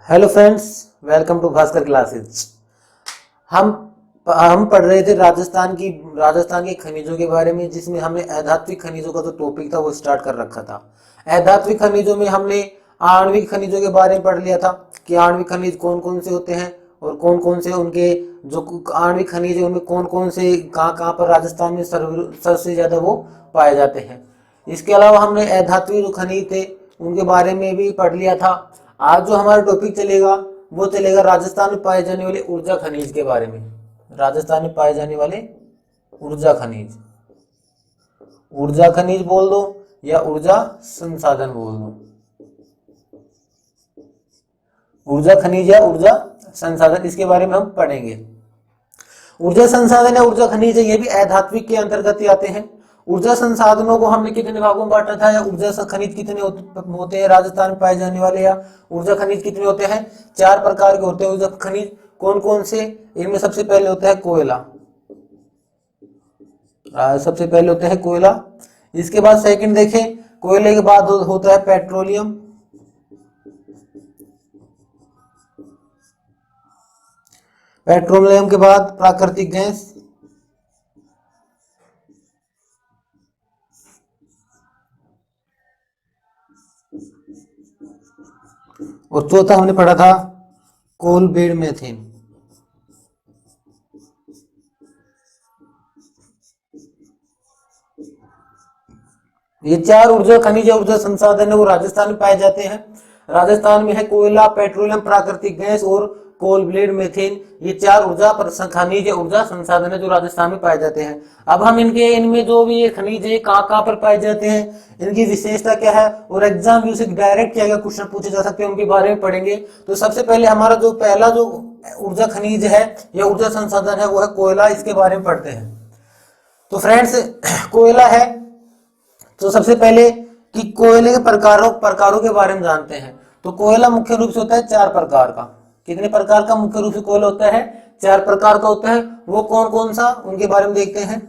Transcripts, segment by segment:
Hello friends, welcome to Bhaskar classes. हम पढ़ रहे थे राजस्थान के खनिजों के बारे में, जिसमें हमने अधात्विक खनिजों का जो टॉपिक था वो स्टार्ट कर रखा था। अधात्विक खनिजों में हमने आणविक खनिजों के बारे में पढ़ लिया था कि आणविक खनिज कौन कौन से होते हैं और कौन कौन से उनके जो आणविक खनिज है उनमें कौन कौन से कहाँ कहाँ पर राजस्थान में सबसे ज्यादा वो पाए जाते हैं। इसके अलावा हमने अधात्विक जो खनिज थे उनके बारे में भी पढ़ लिया था। आज जो हमारा टॉपिक चलेगा वो चलेगा राजस्थान में पाए जाने वाले ऊर्जा खनिज के बारे में। राजस्थान में पाए जाने वाले ऊर्जा खनिज, ऊर्जा खनिज बोल दो या ऊर्जा संसाधन बोल दो, ऊर्जा खनिज या ऊर्जा संसाधन, इसके बारे में हम पढ़ेंगे। ऊर्जा संसाधन या ऊर्जा खनिज ये भी अधात्विक के अंतर्गत ही आते हैं। ऊर्जा संसाधनों को हमने कितने भागों में बांटा था, या ऊर्जा खनिज कितने होते हैं राजस्थान में पाए जाने वाले, या ऊर्जा खनिज कितने होते हैं? 4 प्रकार के होते हैं ऊर्जा खनिज। कौन कौन से? इनमें सबसे पहले होता है कोयला, सबसे पहले होता है कोयला। इसके बाद सेकंड देखें, कोयले के बाद होता है पेट्रोलियम, पेट्रोलियम के बाद प्राकृतिक गैस, और चौथा हमने पढ़ा था कोल बेड मेथेन। ये 4 ऊर्जा खनिज या ऊर्जा संसाधन है वो राजस्थान में पाए जाते हैं। राजस्थान में है कोयला, पेट्रोलियम, प्राकृतिक गैस और कोल ब्लेड मेथेन। ये 4 ऊर्जा खनिज या ऊर्जा संसाधन है जो राजस्थान में पाए जाते हैं। अब हम इनमें जो भी ये खनिज है कहाँ पर पाए जाते हैं, इनकी विशेषता क्या है, और एग्जाम से डायरेक्ट क्या क्या क्वेश्चन पूछे जा सकते हैं उनके बारे में पढ़ेंगे। तो सबसे पहले हमारा जो पहला जो ऊर्जा खनिज है या ऊर्जा संसाधन है वो है कोयला। इसके बारे में पढ़ते हैं। तो फ्रेंड्स, कोयला है तो सबसे पहले कि कोयले के प्रकारों के बारे में जानते हैं। तो कोयला मुख्य रूप से होता है 4 प्रकार का। कितने प्रकार का मुख्य रूप से कोयला होता है? 4 प्रकार का होता है। वो कौन कौन सा, उनके बारे में देखते हैं।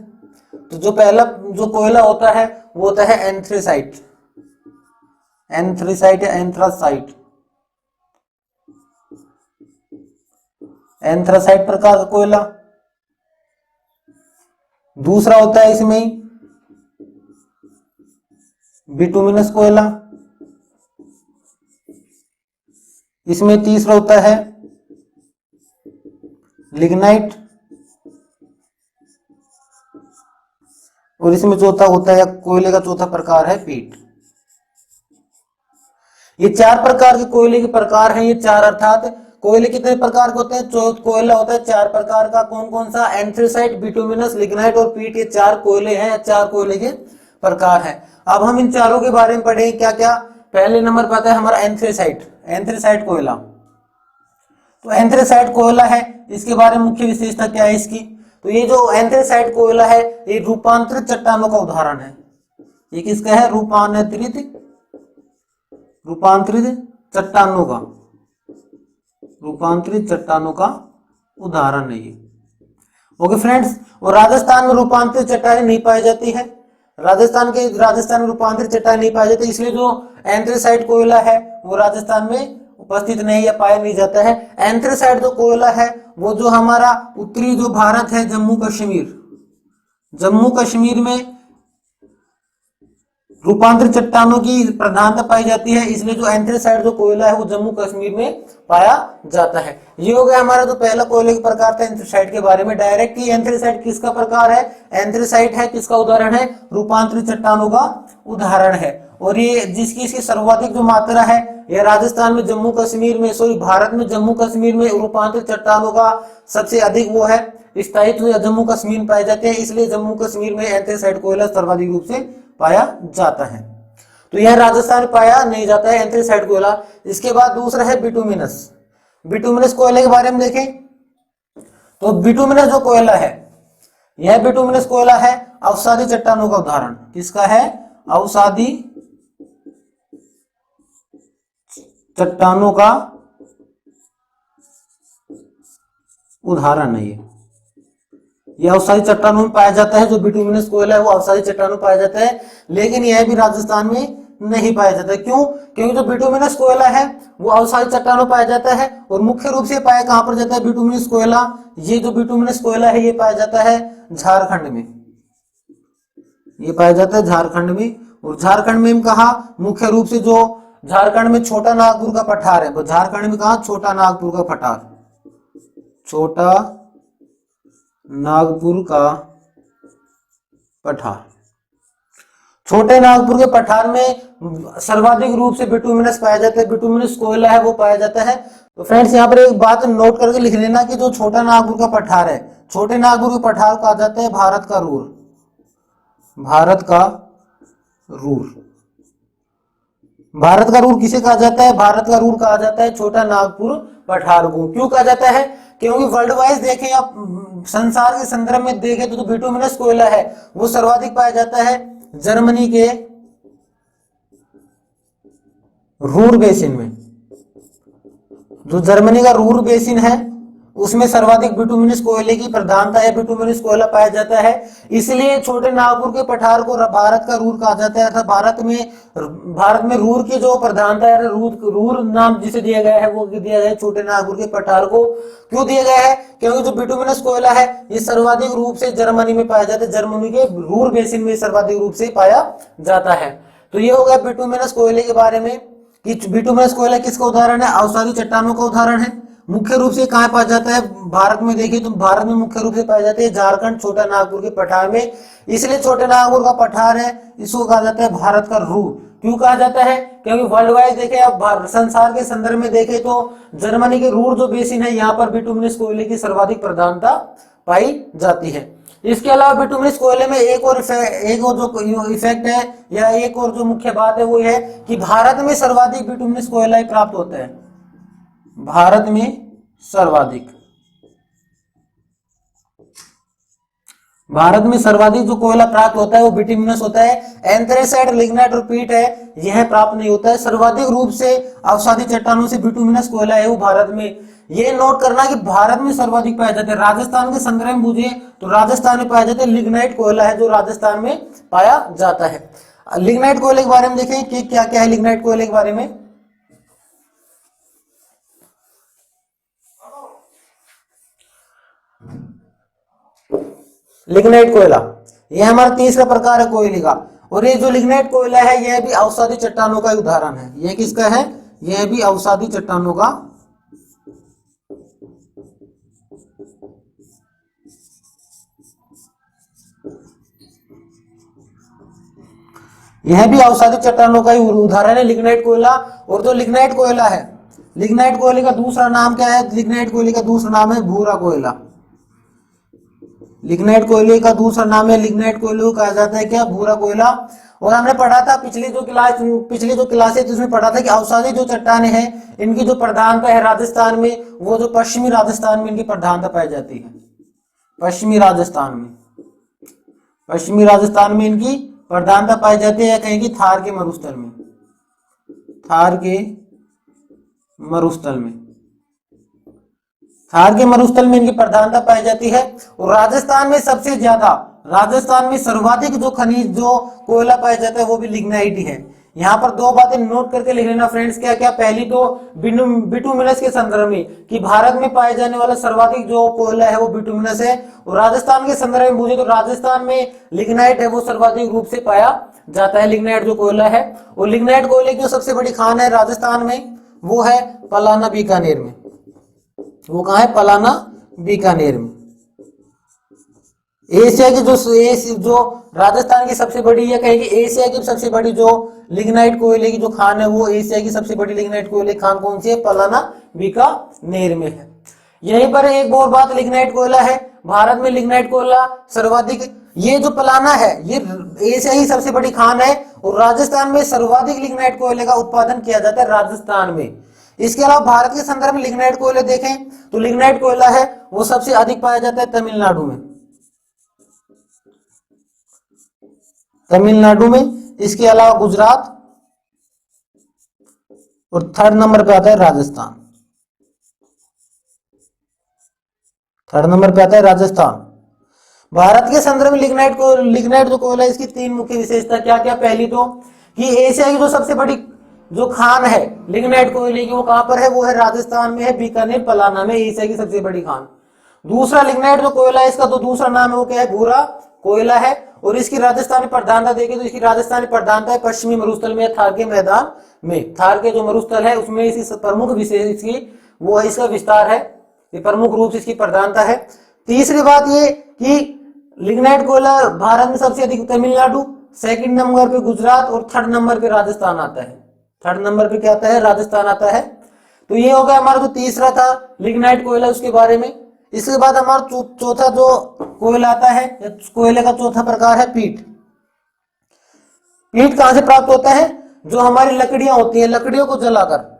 तो जो पहला जो कोयला होता है वो होता है एंथ्रेसाइट, एंथ्रेसाइट या एंथ्रासाइट, एंथ्रासाइट प्रकार का कोयला। दूसरा होता है इसमें बिटुमिनस कोयला। इसमें तीसरा होता है लिग्नाइट, और इसमें चौथा होता है कोयले का चौथा प्रकार है पीट। ये 4 प्रकार के कोयले के प्रकार हैं। ये 4 अर्थात कोयले कितने प्रकार के होते हैं? कोयला होता है 4 प्रकार का। कौन कौन सा? एंथ्रेसाइट, बिटुमिनस, लिग्नाइट और पीट। ये 4 कोयले हैं, 4 कोयले के प्रकार हैं। अब हम इन चारों के बारे में पढ़ेंगे क्या क्या। पहले नंबर पर आता है हमारा एंथ्रेसाइट, एंथ्रेसाइट कोयला। तो एंथ्रेसाइट कोयला है, इसके बारे में मुख्य विशेषता क्या है इसकी? तो ये जो एंथ्रेसाइट कोयला है ये रूपांतरित चट्टानों का उदाहरण है। ये किसका है? रूपांतरित चट्टानों का उदाहरण है ये। ओके फ्रेंड्स, और राजस्थान में रूपांतरित चट्टानें नहीं पाई जाती है। राजस्थान में रूपांतरित चट्टानें नहीं पाई जाती, इसलिए जो एंथ्रेसाइट कोयला है वो राजस्थान में उपस्थित नहीं या पाया नहीं जाता है। एंथ्रेसाइट जो कोयला है वो जो हमारा उत्तरी जो भारत है, जम्मू कश्मीर में रूपांतरित चट्टानों की प्रधानता पाई जाती है, इसलिए जो एंथ्रेसाइट जो कोयला है वो जम्मू कश्मीर में पाया जाता है। ये हो गया हमारा जो पहला कोयले का प्रकार था एंथ्रेसाइट के बारे में। डायरेक्ट ही एंथ्रेसाइट किसका प्रकार है? एंथ्रेसाइट है किसका उदाहरण है? रूपांतरित चट्टानों का उदाहरण है। और ये इसकी सर्वाधिक जो मात्रा है यह राजस्थान में, भारत में जम्मू कश्मीर में रूपांतरित चट्टानों का सबसे अधिक वो है स्थायित्व जम्मू कश्मीर में पाए जाते हैं, इसलिए जम्मू कश्मीर में एंथ्रेसाइट कोयला सर्वाधिक रूप से पाया जाता है। तो यह राजस्थान में पाया नहीं जाता है एंथ्रेसाइट कोयला। इसके बाद दूसरा है बिटुमिनस। बिटुमिनस कोयले के बारे में देखें तो बिटुमिनस जो कोयला है, यह बिटुमिनस कोयला है अवसादी चट्टानों का उदाहरण। किसका है? अवसादी चट्टानों का उदाहरण है ये अवसादी चट्टानों में पाया जाता है। जो बिटुमिनस कोयला है वो अवसादी चट्टानों में पाया जाता है, लेकिन यह भी राजस्थान में नहीं पाया जाता। क्यों? क्योंकि जो बिटुमिनस कोयला है वो अवसादी चट्टानों पाया जाता है और मुख्य रूप से पाया कहां पर जाता है बिटुमिनस कोयला? ये जो बिटुमिनस कोयला है ये पाया जाता है झारखंड में, ये पाया जाता है झारखंड में। और झारखंड में कहा मुख्य रूप से जो झारखंड में छोटा नागपुर का पठार है, वो झारखंड में कहा छोटा नागपुर का पठार, छोटा नागपुर का पठार। छोटे नागपुर के पठार में सर्वाधिक रूप से बिटुमिनस पाया जाता है, बिटुमिनस कोयला है वो पाया जाता है। तो फ्रेंड्स यहाँ पर एक बात नोट करके लिख लेना कि जो छोटा नागपुर का पठार है, छोटे नागपुर के पठार कहा जाता है भारत का रूर, भारत का रूर। भारत का रूर किसे कहा जाता है? भारत का रूर कहा जाता है छोटा नागपुर पठार को। क्यों कहा जाता है? क्योंकि वर्ल्ड वाइज देखें आप, संसार के संदर्भ में देखें तो बिटुमिनस कोयला है वो सर्वाधिक पाया जाता है जर्मनी के रूर बेसिन में। जो जर्मनी का रूर बेसिन है उसमें सर्वाधिक बिटुमिनस कोयले की प्रधानता है, बिटुमिनस कोयला पाया जाता है। इसलिए छोटे नागपुर के पठार को भारत का रूर कहा जाता है। अर्थात भारत में रूर की जो प्रधानता है, रूर नाम जिसे दिया गया है वो दिया गया है छोटे नागपुर के पठार को। क्यों दिया गया है? क्योंकि जो बिटुमिनस कोयला है ये सर्वाधिक रूप से जर्मनी में पाया जाता है, जर्मनी के रूर बेसिन में सर्वाधिक रूप से पाया जाता है। तो ये हो गया बिटुमिनस कोयले के बारे में कि बिटुमिनस कोयला किसका उदाहरण है? अवसादी चट्टानों का उदाहरण है। मुख्य रूप से कहां पाया जाता है? भारत में देखिए तो भारत में मुख्य रूप से पाया जाता है झारखंड छोटा नागपुर के पठार में। इसलिए छोटे नागपुर का पठार है इसको कहा जाता है भारत का रूर। क्यों कहा जाता है? क्योंकि वर्ल्ड वाइज देखें आप, संसार के संदर्भ में देखें तो जर्मनी के रूर जो बेसिन है यहाँ पर बिटुमिनस कोयले की सर्वाधिक प्रधानता पाई जाती है। इसके अलावा बिटुमिनस कोयले में एक और जो इफेक्ट है या एक और जो मुख्य बात है वो है कि भारत में सर्वाधिक बिटुमिनस कोयला प्राप्त होता है, भारत में सर्वाधिक जो कोयला प्राप्त होता है वो बिटुमिनस होता है। एंथ्रेसाइट, लिग्नाइट और पीट है यह प्राप्त नहीं होता है। सर्वाधिक रूप से अवसादी चट्टानों से बिटुमिनस कोयला है वो भारत में। ये नोट करना कि भारत में सर्वाधिक पाया जाता है। राजस्थान के संदर्भ में पूछिए तो राजस्थान में पाया जाता है लिग्नाइट कोयला है जो राजस्थान में पाया जाता है। लिग्नाइट कोयले के बारे में देखें कि क्या क्या है लिग्नाइट कोयले के बारे में। लिग्नाइट कोयला ये हमारा तीसरा प्रकार है कोयले का। और ये जो लिग्नाइट कोयला है यह भी अवसादी चट्टानों का उदाहरण है। यह किसका है? यह भी अवसादी चट्टानों का ही उदाहरण है लिग्नाइट कोयला। और जो लिग्नाइट कोयला है, लिग्नाइट कोयले का दूसरा नाम क्या है? लिग्नाइट कोयले का दूसरा नाम है भूरा कोयला। लिग्नाइट कोयले का दूसरा नाम है, लिग्नाइट कोयले को कहा जाता है क्या? भूरा कोयला। और हमने पढ़ा था पिछली जो क्लास है जिसमें पढ़ा था कि अवसादी जो चट्टानें हैं इनकी जो प्रधानता है राजस्थान में, वो जो पश्चिमी राजस्थान में इनकी प्रधानता पाई जाती है। पश्चिमी राजस्थान में इनकी प्रधानता पाई जाती है, या कहीं की थार के मरुस्थल में, थार के मरुस्थल में इनकी प्रधानता पाई जाती है। और राजस्थान में सर्वाधिक जो खनिज जो कोयला पाया जाता है वो भी लिग्नाइट ही है। यहाँ पर दो बातें नोट करके लिख लेना फ्रेंड्स। क्या क्या? पहली तो बिटुमिनस के संदर्भ में कि भारत में पाए जाने वाला सर्वाधिक जो कोयला है वो बिटुमिनस है। और राजस्थान के संदर्भ में पूछे तो राजस्थान में लिग्नाइट है वो सर्वाधिक रूप से पाया जाता है, लिग्नाइट जो कोयला है। और लिग्नाइट कोयले की जो सबसे बड़ी खान है राजस्थान में वो है पलाना बीकानेर में। वो कहाँ है? पलाना बीकानेर में। एशिया की जो राजस्थान की सबसे बड़ी या कहेंगे एशिया की सबसे बड़ी जो लिग्नाइट कोयले की जो खान है वो एशिया की सबसे बड़ी लिग्नाइट कोयले खान कौन सी है? पलाना बीकानेर में है। यहीं पर एक और बात, लिग्नाइट कोयला है भारत में लिग्नाइट कोयला सर्वाधिक, ये जो पलाना है ये एशिया की सबसे बड़ी खान है। और राजस्थान में सर्वाधिक लिग्नाइट कोयले का उत्पादन किया जाता है राजस्थान में। इसके अलावा भारत के संदर्भ में लिग्नाइट कोयले देखें तो लिग्नाइट कोयला है वो सबसे अधिक पाया जाता है तमिलनाडु में। इसके अलावा गुजरात और थर्ड नंबर पे आता है राजस्थान। भारत के संदर्भ में लिग्नाइट जो कोयला इसकी तीन मुख्य विशेषता क्या क्या? पहली तो कि एशिया की जो सबसे बड़ी जो खान है लिग्नाइट कोयले की वो कहां पर है, वो है राजस्थान में है, बीकानेर पलाना में, एशिया की सबसे बड़ी खान। दूसरा लिग्नाइट जो कोयला है इसका तो दूसरा नाम है वो क्या है, भूरा कोयला है। और इसकी राजस्थानी प्रधानता देखें तो इसकी राजस्थानी प्रधानता है पश्चिमी मरुस्थल में, थार के मैदान में। थार के जो मरुस्थल है उसमें इसकी प्रमुख विशेष इसकी वो है इसका विस्तार है, ये प्रमुख रूप से इसकी प्रधानता है। तीसरी बात ये कि लिग्नाइट कोयला भारत में सबसे अधिक तमिलनाडु, सेकंड नंबर पे गुजरात और थर्ड नंबर पे राजस्थान आता है। थर्ड नंबर पे क्या आता है, राजस्थान आता है। तो ये हो गया हमारा जो तीसरा था लिग्नाइट कोयला उसके बारे में। इसके बाद हमारा चौथा जो कोयला आता है, कोयले का चौथा प्रकार है पीट। पीट कहां से प्राप्त होता है, जो हमारी लकड़ियां होती हैं, लकड़ियों को जलाकर,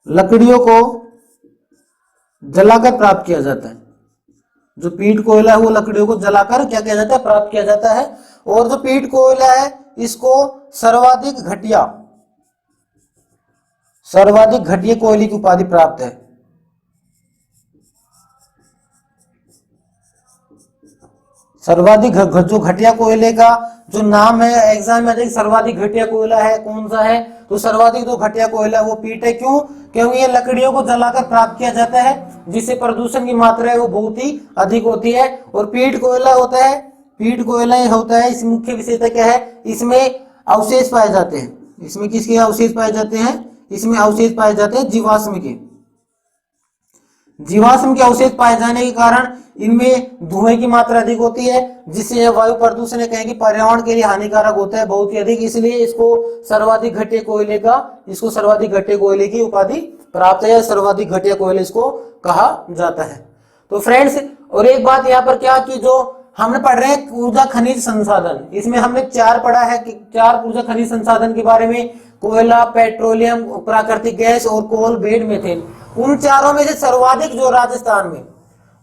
लकड़ियों को जलाकर प्राप्त किया जाता है। जो पीट कोयला है वो लकड़ियों को जलाकर क्या किया जाता है, प्राप्त किया जाता है। और जो पीट कोयला है इसको सर्वाधिक घटिया कोयले की उपाधि प्राप्त है। सर्वाधिक जो घटिया कोयले का जो नाम है एग्जाम में सर्वाधिक घटिया कोयला है कौन सा है, तो सर्वाधिक जो घटिया कोयला है वो पीट है। क्यों, क्योंकि ये लकड़ियों को जलाकर प्राप्त किया जाता है, जिससे प्रदूषण की मात्रा है वो बहुत ही अधिक होती है। और पीट कोयला होता है, पीट कोयला होता है, इसकी मुख्य विशेषता क्या है, इसमें अवशेष पाए जाते हैं। इसमें किसके अवशेष पाए जाते हैं, इसमें अवशेष पाए जाते हैं जीवाश्म के। जीवाश्म के अवशेष पाए जाने के कारण इनमें धुएं की मात्रा अधिक होती है, जिससे वायु प्रदूषण है कहें कि पर्यावरण के लिए हानिकारक होता है बहुत ही अधिक। इसलिए इसको सर्वाधिक घटिया कोयले का, इसको सर्वाधिक घटिया कोयले की उपाधि प्राप्त है, या सर्वाधिक घटिया कोयले इसको कहा जाता है। तो फ्रेंड्स, और एक बात यहाँ पर क्या कि जो हमने पढ़ रहे हैं ऊर्जा खनिज संसाधन, इसमें हमने चार पढ़ा है कि चार ऊर्जा खनिज संसाधन के बारे में, कोयला, पेट्रोलियम, प्राकृतिक गैस और कोल बेड मीथेन। उन चारों में से सर्वाधिक जो राजस्थान में,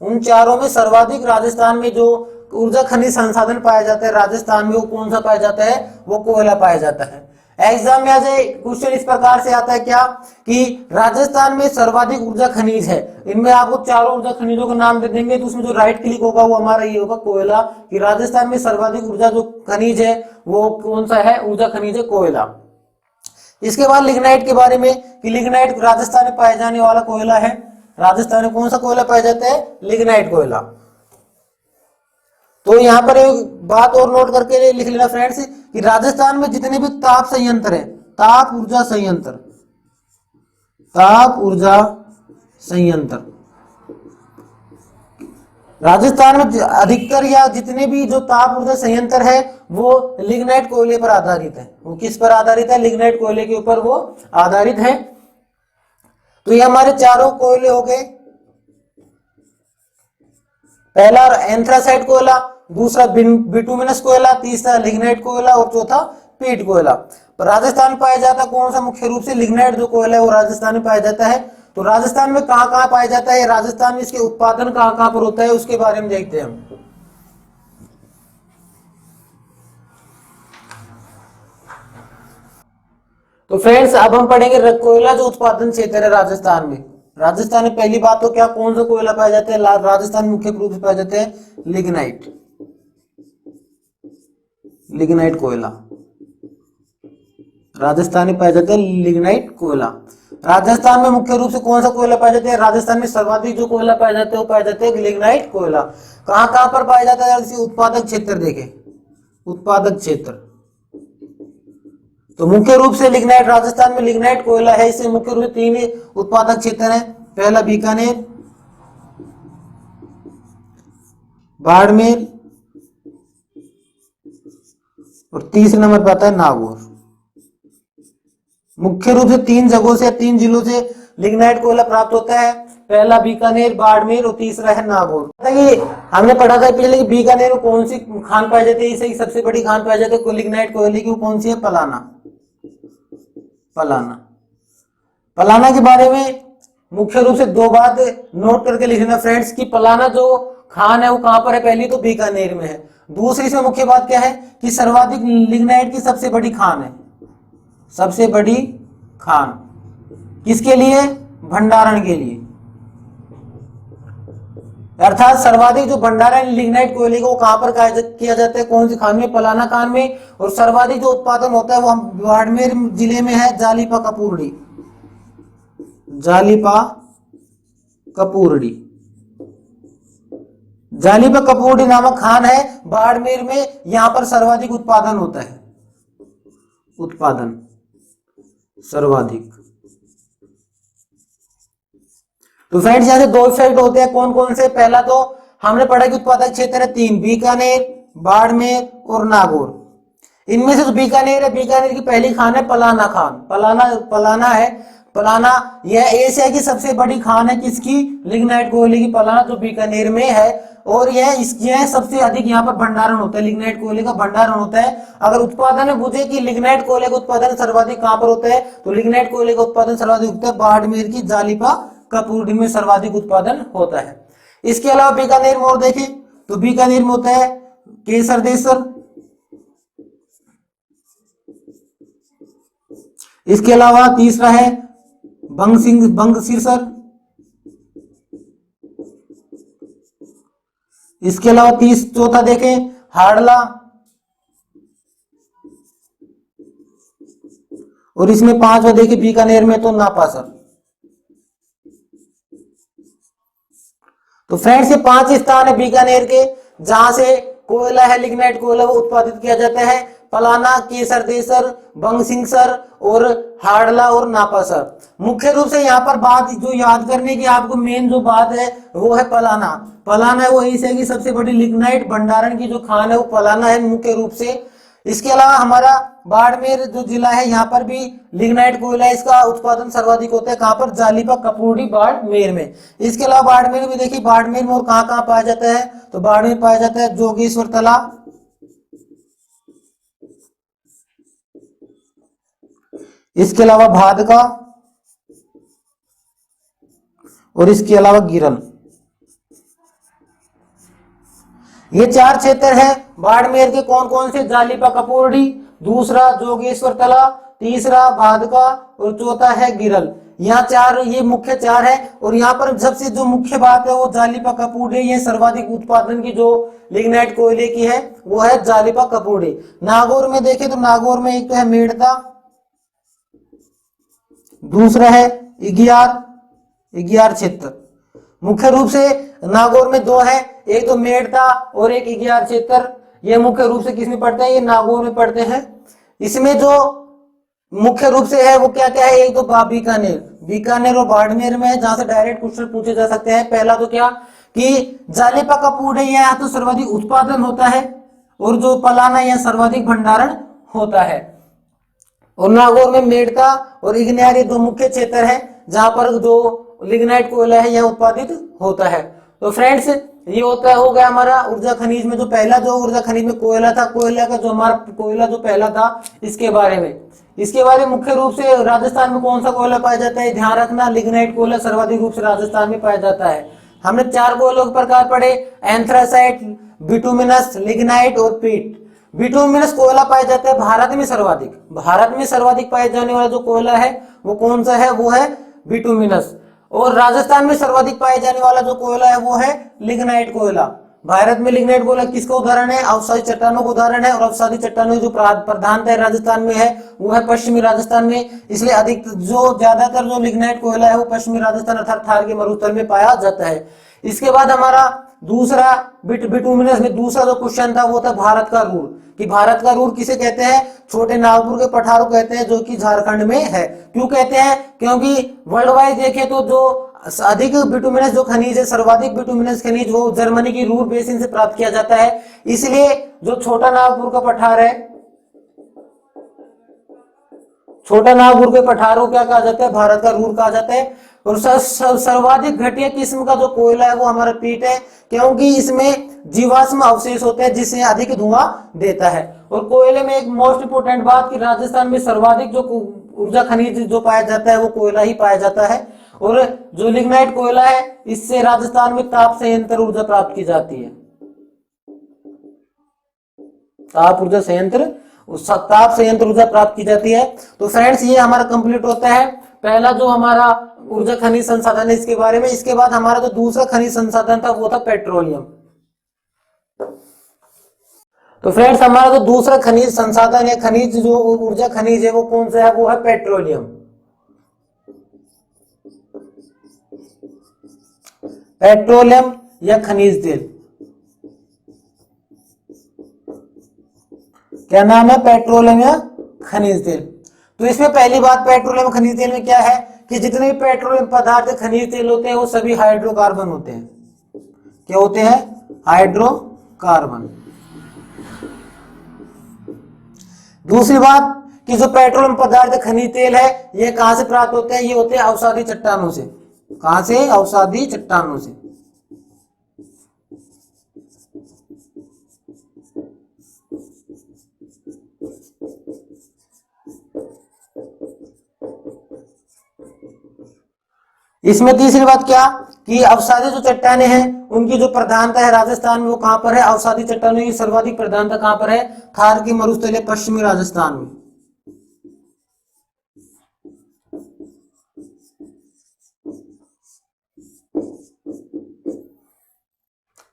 उन चारों में सर्वाधिक राजस्थान में जो ऊर्जा खनिज संसाधन पाया जाता है राजस्थान में, वो कौन सा पाया जाता है, वो कोयला पाया जाता है। एग्जाम में आज क्वेश्चन इस प्रकार से आता है क्या कि राजस्थान में सर्वाधिक ऊर्जा खनिज है, इनमें आपको चारों ऊर्जा खनिजों का नाम दे देंगे, तो उसमें जो राइट क्लिक होगा वो हमारा ये होगा कोयला, कि राजस्थान में सर्वाधिक ऊर्जा जो खनिज है वो कौन सा है, ऊर्जा खनिज है कोयला। इसके बाद लिग्नाइट के बारे में कि लिग्नाइट राजस्थान में पाए जाने वाला कोयला है। राजस्थान में कौन सा कोयला पाया जाता है, लिग्नाइट कोयला। तो यहाँ पर एक बात और नोट करके लिख लेना फ्रेंड्स कि राजस्थान में जितने भी ताप संयंत्र है, ताप ऊर्जा संयंत्र, ताप ऊर्जा संयंत्र, राजस्थान में अधिकतर या जितने भी जो ताप ऊर्जा संयंत्र है वो लिग्नाइट कोयले पर आधारित है। वो किस पर आधारित है, लिग्नाइट कोयले के ऊपर वो आधारित है। तो ये हमारे चारों कोयले हो गए, पहला एंथ्रासाइट कोयला, दूसरा बिटुमिनस कोयला, तीसरा लिग्नाइट कोयला और चौथा पीट कोयला। पर राजस्थान में पाया जाता कौन सा, मुख्य रूप से लिग्नाइट जो कोयला है वो राजस्थान में पाया जाता है। तो राजस्थान में कहां कहां पाया जाता है, राजस्थान में इसके उत्पादन कहां कहां पर होता है उसके बारे में देखते हैं हम। तो फ्रेंड्स अब हम पढ़ेंगे कोयला जो उत्पादन क्षेत्र है राजस्थान में। राजस्थान में पहली बात तो क्या कौन सा कोयला पाया जाता है, राजस्थान में मुख्य रूप से पाए जाते हैं लिग्नाइट, लिग्नाइट कोयला राजस्थान में पाया जाता है, लिग्नाइट कोयला। राजस्थान में मुख्य रूप से कौन सा कोयला पाया जाता है, राजस्थान में सर्वाधिक जो कोयला पाया जाता है वो पाया जाता है लिग्नाइट कोयला। कहां कहां पर पाया जाता है, इसी उत्पादक क्षेत्र देखें, उत्पादक क्षेत्र। तो मुख्य रूप से लिग्नाइट, राजस्थान में लिग्नाइट कोयला है, इससे मुख्य रूप से तीन उत्पादक क्षेत्र हैं, पहला बीकानेर, बाड़मेर और तीसरे नंबर पर आता है नागौर। मुख्य रूप से तीन जगहों से, तीन जिलों से लिग्नाइट कोयला प्राप्त होता है, पहला बीकानेर, बाड़मेर और तीसरा है नागौर। ये हमने पढ़ा था पहले कि बीकानेर में कौन सी खान पाई जाती है, इसे सबसे बड़ी खान पाई जाती है लिग्नाइट कोयले की, वो कौन सी है, पलाना, पलाना। पलाना के बारे में मुख्य रूप से दो बात नोट करके लिखना फ्रेंड्स कि पलाना जो खान है वो कहां पर है, पहली तो बीकानेर में है, दूसरी इसमें मुख्य बात क्या है कि सर्वाधिक लिग्नाइट की सबसे बड़ी खान है, सबसे बड़ी खान किसके लिए, भंडारण के लिए, अर्थात सर्वाधिक जो भंडारण लिग्नाइट कोयले को कहां पर किया जाता है, कौन सी खान में, पलाना खान में। और सर्वाधिक जो उत्पादन होता है वो बाड़मेर जिले में है, जालिपा कपूरडी, जालिपा कपूरडी, जालिपा कपूरडी नामक खान है बाड़मेर में, यहां पर सर्वाधिक उत्पादन होता है, उत्पादन सर्वाधिक। तो फ्रेंड्स यहां से दो इफेक्ट होते हैं, कौन कौन से, पहला तो हमने पढ़ा कि उत्पादक क्षेत्र है 3, बीकानेर, बाड़मेर और नागौर। इनमें से जो बीकानेर है, बीकानेर की पहली खान है पलाना खान, पलाना है, पलाना यह एशिया की सबसे बड़ी खान है, किसकी, लिग्नाइट कोयले की, पलाना जो बीकानेर में है। और यह सबसे अधिक यहाँ पर भंडारण होता है, लिग्नाइट कोयले का भंडारण होता है। अगर उत्पादन में पूछे कि लिग्नाइट कोयले का उत्पादन सर्वाधिक कहां पर होता है, तो लिग्नाइट कोयले का उत्पादन सर्वाधिक होता है बाड़मेर की जालिपा कपूरडी में सर्वाधिक उत्पादन होता है। इसके अलावा बीकानेर में और देखें तो बीकानेर में होता है केसरदेसर, इसके अलावा तीसरा है बंगसिरसर, इसके अलावा चौथा देखें हाड़ला, और इसमें पांचवा देखें बीकानेर में तो नापासर। तो फ्रेंड्स ये 5 स्थान है बीकानेर के जहां से कोयला है, लिग्नाइट कोयला वो उत्पादित किया जाता है, पलाना, केसरदेसर, बंगसिरसर और हाड़ला और नापासर। मुख्य रूप से यहाँ पर बात जो याद करने की आपको मेन जो बात है वो है पलाना। पलाना है वो एशिया की सबसे बड़ी लिग्नाइट भंडारण की जो खान है वो पलाना है मुख्य रूप से। इसके अलावा हमारा बाड़मेर जो जिला है यहाँ पर भी लिग्नाइट कोयला, इसका उत्पादन सर्वाधिक होता है, कहां पर, जालिपा कपूरडी बाड़मेर में। इसके अलावा बाड़मेर में देखिए, बाड़मेर में और कहां कहां पाया जाता है, तो बाड़मेर पाया जाता है जोगेश्वर तला, इसके अलावा भादका और इसके अलावा गिरल। ये 4 क्षेत्र हैं बाड़मेर के, कौन कौन से, जालिपा कपूरडी, दूसरा जोगेश्वर तला, तीसरा भादका और चौथा है गिरल। यहाँ 4 ये मुख्य 4 है। और यहाँ पर सबसे जो मुख्य बात है वो जालिपा कपूरडी, ये सर्वाधिक उत्पादन की जो लिग्नाइट कोयले की है वो है जालिपा कपूरडी। नागौर में देखें तो नागौर में एक तो है मेड़ता, दूसरा है इगियार क्षेत्र। मुख्य रूप से नागौर में 2 है, एक तो मेड़ता और एक इगियार क्षेत्र। ये मुख्य रूप से किसमें पड़ते हैं, ये नागौर में पड़ते हैं। इसमें जो मुख्य रूप से है वो क्या क्या है, एक तो बीकानेर और बाड़मेर में है, जहां से डायरेक्ट क्वेश्चन पूछे जा सकते हैं। पहला तो क्या कि जालिपा कपूरडी यहाँ तो सर्वाधिक उत्पादन होता है, और जो पलाना यहाँ सर्वाधिक भंडारण होता है। और नागौर में मेड़ता और इग्नियार ये 2 मुख्य क्षेत्र है जहां पर जो लिग्नाइट कोयला है यह उत्पादित होता है। तो फ्रेंड्स ये हो गया हमारा ऊर्जा खनिज में जो पहला जो ऊर्जा खनिज में कोयला था, कोयला का जो हमारा कोयला जो पहला था इसके बारे में मुख्य रूप से राजस्थान में कौन सा कोयला पाया जाता है, ध्यान रखना, लिग्नाइट कोयला सर्वाधिक रूप से राजस्थान में पाया जाता है। हमने 4 कोयलों के प्रकार पढ़े, एंथ्रासाइट, बिटुमिनस, लिग्नाइट और पीट। बिटुमिनस कोयला पाया जाता है भारत में सर्वाधिक पाया जाने वाला जो कोयला है वो कौन सा है, वो है बिटुमिनस। और राजस्थान में सर्वाधिक पाए जाने वाला जो कोयला है वो है लिग्नाइट कोयला। भारत में लिग्नाइट कोयला किसका उदाहरण है, अवसादी चट्टानों का उदाहरण है। और अवसादी चट्टानों जो प्रधानतः राजस्थान में है वो है पश्चिमी राजस्थान में, इसलिए अधिक जो ज्यादातर जो लिग्नाइट कोयला है वो पश्चिमी राजस्थान अर्थात थार के मरुस्थल में पाया जाता है। इसके बाद हमारा दूसरा बिटुमिनस में दूसरा जो क्वेश्चन था वो था भारत का रूर, कि भारत का रूर किसे कहते हैं, छोटे नागपुर के पठारों कहते हैं जो कि झारखंड में है। क्यों कहते हैं, क्योंकि वर्ल्ड वाइड देखें तो जो अधिक बिटुमिनस जो खनिज है, सर्वाधिक बिटुमिनस खनिज वो जर्मनी की रूर बेसिन से प्राप्त किया जाता है। इसलिए जो छोटा नागपुर का पठार है, छोटा नागपुर के पठारों क्या कहा जाता है, भारत का रूर कहा जाता है। और सर्वाधिक घटिया किस्म का जो कोयला है वो हमारा पीट है, क्योंकि इसमें जीवाश्म अवशेष होते हैं जिससे अधिक धुआं देता है। और कोयले में एक मोस्ट इंपोर्टेंट बात कि राजस्थान में सर्वाधिक जो ऊर्जा खनिज जो पाया जाता है वो कोयला ही पाया जाता है। और जो लिग्नाइट कोयला है इससे राजस्थान में ताप संयंत्र ऊर्जा प्राप्त की जाती है, ताप संयंत्र ऊर्जा प्राप्त की जाती है। तो फ्रेंड्स ये हमारा कंप्लीट होता है पहला जो हमारा ऊर्जा खनिज संसाधन है इसके बारे में। इसके बाद हमारा जो दूसरा खनिज संसाधन था वो था पेट्रोलियम। तो फ्रेंड्स हमारा जो दूसरा खनिज संसाधन है, खनिज जो ऊर्जा खनिज है वो कौन सा है, वो है पेट्रोलियम। पेट्रोलियम या खनिज तेल, क्या नाम है, पेट्रोलियम या खनिज तेल। तो इसमें पहली बात पेट्रोलियम खनिज तेल में क्या है कि जितने भी पेट्रोलियम पदार्थ खनिज तेल होते हैं वो सभी हाइड्रोकार्बन होते हैं। क्या होते हैं, हाइड्रोकार्बन। दूसरी बात कि जो पेट्रोलियम पदार्थ खनिज तेल है ये कहां से प्राप्त होते हैं, ये होते हैं अवसादी चट्टानों से। कहां से, अवसादी चट्टानों से। इसमें तीसरी बात क्या कि अवसादी जो चट्टानें हैं उनकी जो प्रधानता है राजस्थान में वो कहां पर है, अवसादी चट्टानों की सर्वाधिक प्रधानता कहां पर है, थार की मरुस्थलीय पश्चिमी राजस्थान में।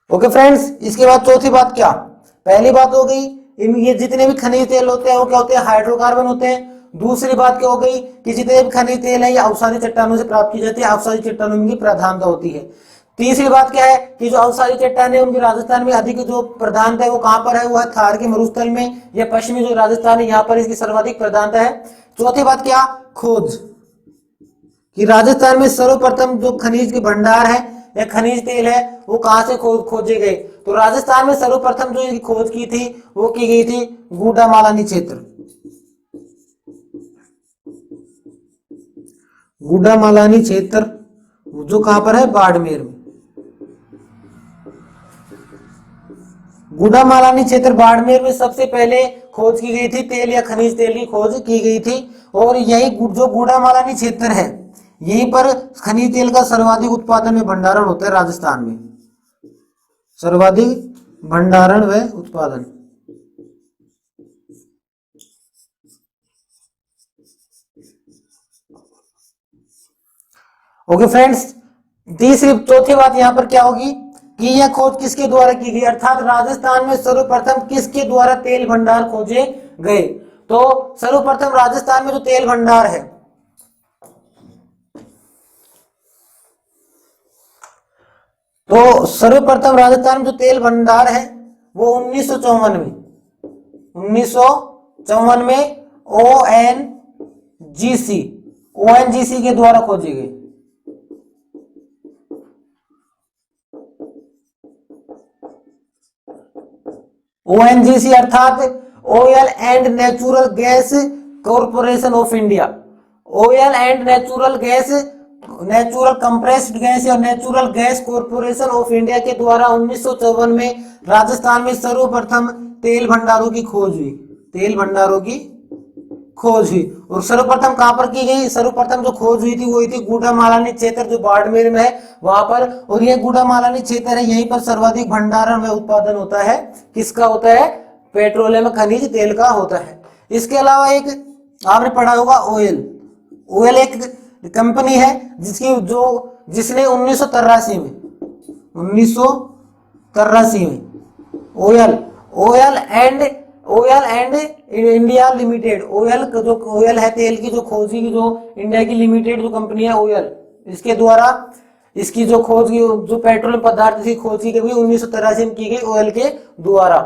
ओके फ्रेंड्स, इसके बाद चौथी बात क्या, पहली बात हो गई ये जितने भी खनिज तेल होते हैं वो क्या होते हैं, हाइड्रोकार्बन होते हैं। दूसरी बात क्या हो गई कि जितने भी खनिज तेल है ये अवसादी चट्टानों से प्राप्त की जाती है, अवसादी चट्टानों में प्रधानता होती है। तीसरी बात क्या है कि जो अवसादी चट्टान है उनकी राजस्थान में अधिक जो प्रधानता है वो कहां पर है, वो है थार के मरुस्थल में, या पश्चिमी जो राजस्थान है यहाँ पर इसकी सर्वाधिक प्रधानता है। चौथी बात क्या, खोज, कि राजस्थान में सर्वप्रथम जो खनिज के भंडार है या खनिज तेल है वो कहां से खोजे गए। तो राजस्थान में सर्वप्रथम जो इनकी खोज की थी वो की गई थी गुड़ामालानी क्षेत्र, गुड़ामालानी क्षेत्र जो कहां पर है, बाड़मेर में। गुड़ामालानी क्षेत्र बाड़मेर में सबसे पहले खोज की गई थी, तेल या खनिज तेल की खोज की गई थी। और यही जो गुड़ामालानी क्षेत्र है यहीं पर खनिज तेल का सर्वाधिक उत्पादन में भंडारण होता है राजस्थान में, सर्वाधिक भंडारण व उत्पादन। ओके फ्रेंड्स, तीसरी चौथी बात यहां पर क्या होगी कि यह खोज किसके द्वारा की गई, अर्थात राजस्थान में सर्वप्रथम किसके द्वारा तेल भंडार खोजे गए। तो सर्वप्रथम राजस्थान में जो तेल भंडार है, तो सर्वप्रथम राजस्थान में जो तेल भंडार है वो 1954 में ओएनजीसी के द्वारा खोजी गई। ओएनजीसी अर्थात oil and natural gas corporation of India, oil and natural compressed gas या natural gas corporation of India के द्वारा 1954 में राजस्थान में सर्वप्रथम तेल भंडारों की खोज हुई, तेल भंडारों की खोज हुई। और सर्वप्रथम कहां पर की गई, सर्वप्रथम जो खोज हुई थी वो हुई थी गुड़ामालानी क्षेत्र जो बाड़मेर में है वहां पर। और ये गुड़ामालानी क्षेत्र है, यहीं पर सर्वाधिक भंडारण में उत्पादन होता है, किसका होता है, पेट्रोलियम खनिज तेल का होता है। इसके अलावा एक आपने पढ़ा होगा ऑयल, ऑयल एक कंपनी है जिसने 1983 में oil and India limited, oil है तेल की जो खोज की, जो इंडिया की लिमिटेड जो कंपनी है ऑयल, इसके द्वारा इसकी जो खोज की, जो पेट्रोलियम पदार्थ की खोज की गई 1983 में की गई ऑयल के द्वारा।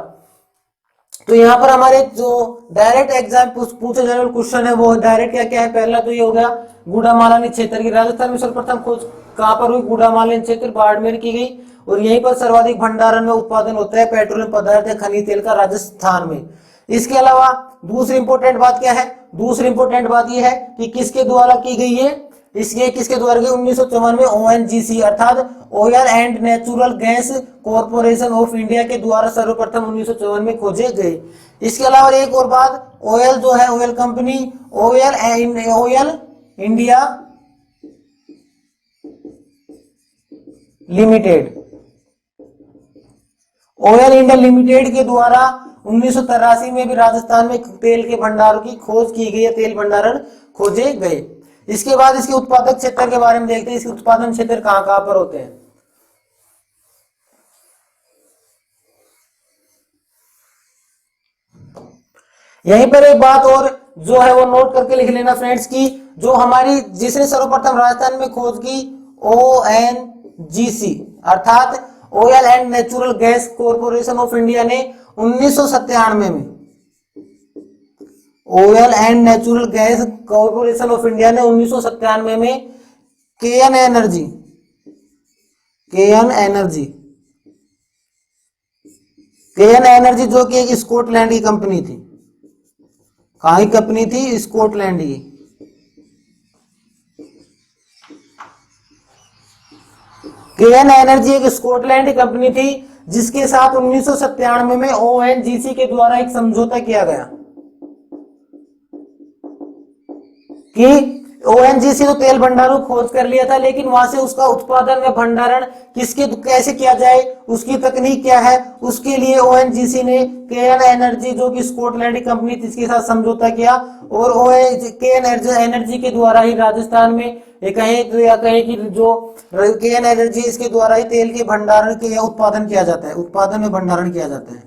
तो यहाँ पर हमारे जो डायरेक्ट एग्जाम पूछे जाने वाले क्वेश्चन है वो डायरेक्ट क्या क्या है, पहला तो ये हो गया गुड़ामालानी क्षेत्र की, राजस्थान में सर्वप्रथम खोज कहां पर हुई, गुड़ामालानी क्षेत्र बाड़मेर की गई। और यहीं पर सर्वाधिक भंडारण में उत्पादन होता है पेट्रोलियम पदार्थ या खनिज तेल का राजस्थान में। इसके अलावा दूसरी इंपोर्टेंट बात क्या है, दूसरी इंपोर्टेंट बात यह है कि किसके द्वारा की गई है, इसके किसके द्वारा की 1954 में ओएनजीसी अर्थात oil and natural gas corporation of India के द्वारा सर्वप्रथम 1954 में खोजे गए। इसके अलावा एक और बात, ऑयल जो है oil company, oil India limited, oil India limited के द्वारा 1983 में भी राजस्थान में तेल के भंडारों की खोज की गई है, तेल भंडारण खोजे गए। इसके बाद इसके उत्पादक क्षेत्र के बारे में देखते हैं, इसके उत्पादन क्षेत्र कहां कहां पर होते हैं। यहीं पर एक बात और जो है वो नोट करके लिख लेना फ्रेंड्स की, जो हमारी जिसने सर्वप्रथम राजस्थान में खोज की ONGC अर्थात oil and natural gas corporation of India ने 1997 में, oil and natural gas corporation of India ने 1997 में केएन एनर्जी जो कि एक स्कॉटलैंड की कंपनी थी। कहाँ की कंपनी थी? स्कॉटलैंड की। केएन एनर्जी एक स्कॉटलैंड की कंपनी थी जिसके साथ 1997 में ONGC के द्वारा एक समझौता किया गया कि ONGC तो तेल भंडारों खोज कर लिया था, लेकिन वहां से उसका उत्पादन व भंडारण कैसे किया जाए, उसकी तकनीक क्या है, उसके लिए ONGC ने केएन एनर्जी जो कि स्कॉटलैंड की कंपनी थी इसके साथ समझौता किया और केएन एनर्जी के द्वारा ही राजस्थान में कहें कि जो केएन एनर्जी इसके द्वारा ही तेल के भंडारण के उत्पादन किया जाता है, उत्पादन में भंडारण किया जाता है।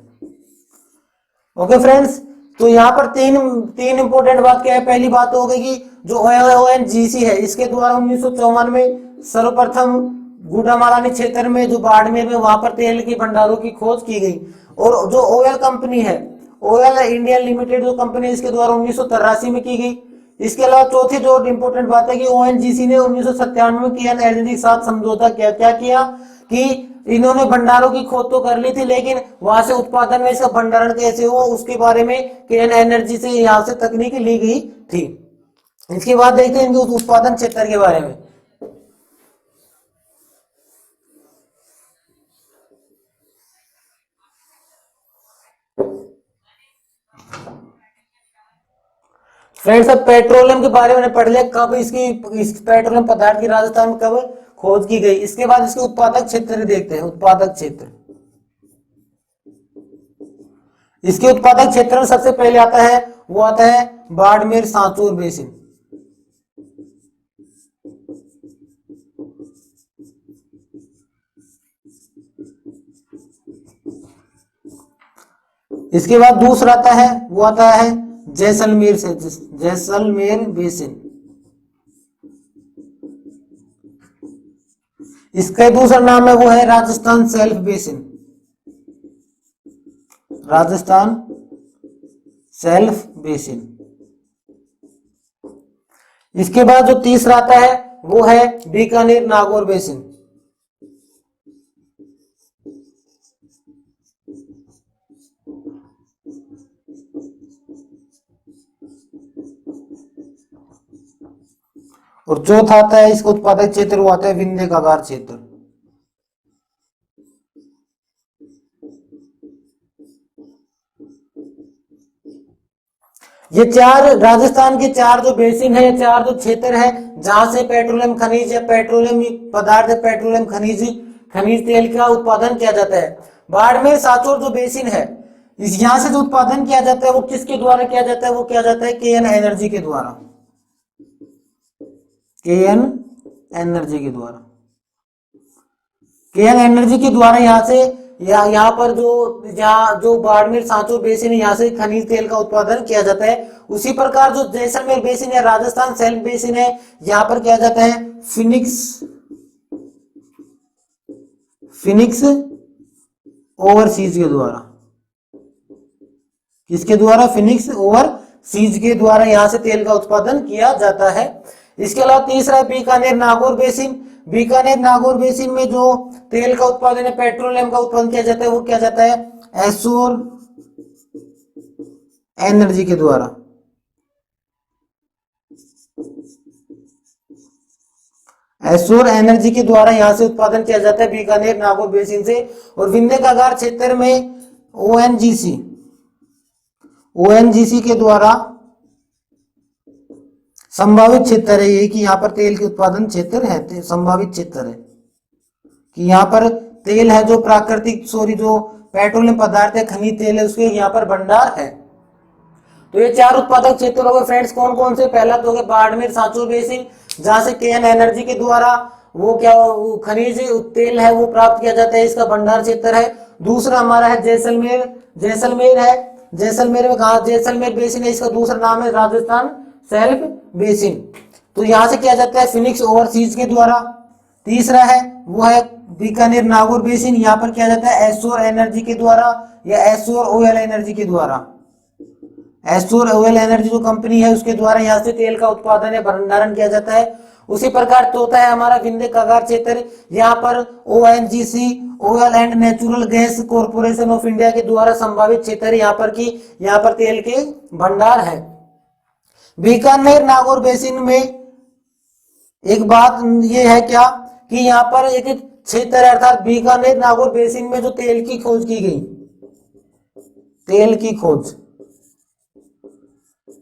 ओके फ्रेंड्स, तो यहाँ पर तीन इंपोर्टेंट बात क्या है। पहली बात हो गई कि जो ONGC है इसके द्वारा 1954 में सर्वप्रथम गुड़ामालानी क्षेत्र में जो बाड़मेर में वहां पर तेल के भंडारों की खोज की गई। और जो ऑयल कंपनी है, ऑयल इंडिया लिमिटेड जो कंपनी इसके द्वारा 1983 में की गई। इसके अलावा चौथी जो इंपोर्टेंट बात है कि ONGC ने 1997 में केएन एनर्जी के साथ समझौता किया। क्या किया कि इन्होंने भंडारों की खोज तो कर ली थी, लेकिन वहां से उत्पादन में इसका भंडारण कैसे हो उसके बारे में केएन एनर्जी से यहां से तकनीक ली गई थी। इसके बाद देखते हैं इनके उत्पादन क्षेत्र के बारे में। फ्रेंड्स, अब पेट्रोलियम के बारे में पढ़ लिया, कब इस पेट्रोलियम पदार्थ की राजस्थान में कब खोज की गई। इसके बाद इसके उत्पादक क्षेत्र देखते हैं। उत्पादक क्षेत्र, इसके उत्पादक क्षेत्र में सबसे पहले आता है वो आता है बाड़मेर सांचौर बेसिन। इसके बाद दूसरा आता है वो आता है जैसलमेर बेसिन। इसका दूसरा नाम है वो है Rajasthan self basin. Rajasthan self basin. इसके बाद जो तीसरा आता है वो है बीकानेर नागौर बेसिन। और चौथा आता है इसका उत्पादक क्षेत्र वो आता है विंध्य कागार क्षेत्र। ये चार राजस्थान के चार जो बेसिन है, चार जो क्षेत्र है जहां से पेट्रोलियम खनिज या पेट्रोलियम पदार्थ, पेट्रोलियम खनिज तेल का उत्पादन किया जाता है। बाड़मेर सांचौर जो बेसिन है इस यहां से जो उत्पादन किया जाता है वो किसके द्वारा किया जाता है? वो किया जाता है केएन एनर्जी के द्वारा। केएन एनर्जी के द्वारा। केएन एनर्जी के द्वारा यहाँ पर जो बाड़मेर सांचौर बेसिन है यहाँ से खनिज तेल का उत्पादन किया जाता है। उसी प्रकार जो जैसलमेर बेसिन है, राजस्थान सेल्फ बेसिन है, यहाँ पर किया जाता है फिनिक्स ओवरसीज के द्वारा। किसके द्वारा? फिनिक्स ओवरसीज के द्वारा यहाँ से तेल का उत्पादन किया जाता है। इसके अलावा तीसरा बीकानेर नागौर बेसिन। बीकानेर नागौर बेसिन में जो तेल का उत्पादन है, पेट्रोलियम का उत्पादन किया जाता है वो किया जाता है एसोर एनर्जी के द्वारा। एसोर एनर्जी के द्वारा यहां से उत्पादन किया जाता है बीकानेर नागौर बेसिन से। और विंध्य कागार क्षेत्र में ओएनजीसी के द्वारा संभावित क्षेत्र है ये कि यहाँ पर तेल के उत्पादन क्षेत्र है, संभावित क्षेत्र है कि यहाँ पर तेल है जो प्राकृतिक जो पेट्रोलियम पदार्थ है, खनिज तेल है, उसके यहाँ पर भंडार है। तो ये 4 उत्पादक क्षेत्र हो गए फ्रेंड्स, कौन कौन से? पहला तो हो गया बाड़मेर सांचौर बेसिन, जहां से केएन एनर्जी के द्वारा वो क्या खनिज तेल है वो प्राप्त किया जाता है, इसका भंडार क्षेत्र है। दूसरा हमारा है जैसलमेर, जैसलमेर है, जैसलमेर में कहा? जैसलमेर बेसिन है, इसका दूसरा नाम है राजस्थान सेल्फ बेसिन। तो यहां से किया जाता है फिनिक्स ओवरसीज के द्वारा। तीसरा है वो है बीकानेर नागौर बेसिन, यहाँ पर किया जाता है एस्योर एनर्जी के द्वारा या एस्योर ओएल एनर्जी के द्वारा। एस्योर ओएल एनर्जी जो कंपनी है उसके द्वारा यहाँ से तेल का उत्पादन या भंडारण किया जाता है। उसी प्रकार चौथा है हमारा विंध्य कगार क्षेत्र, यहाँ पर ONGC oil and natural gas corporation of India के द्वारा संभावित क्षेत्र है यहाँ पर की, यहाँ पर तेल के भंडार है। बीकानेर नागौर बेसिन में एक बात ये है क्या कि यहाँ पर एक क्षेत्र है, अर्थात बीकानेर नागौर बेसिन में जो तेल की खोज की गई, तेल की खोज,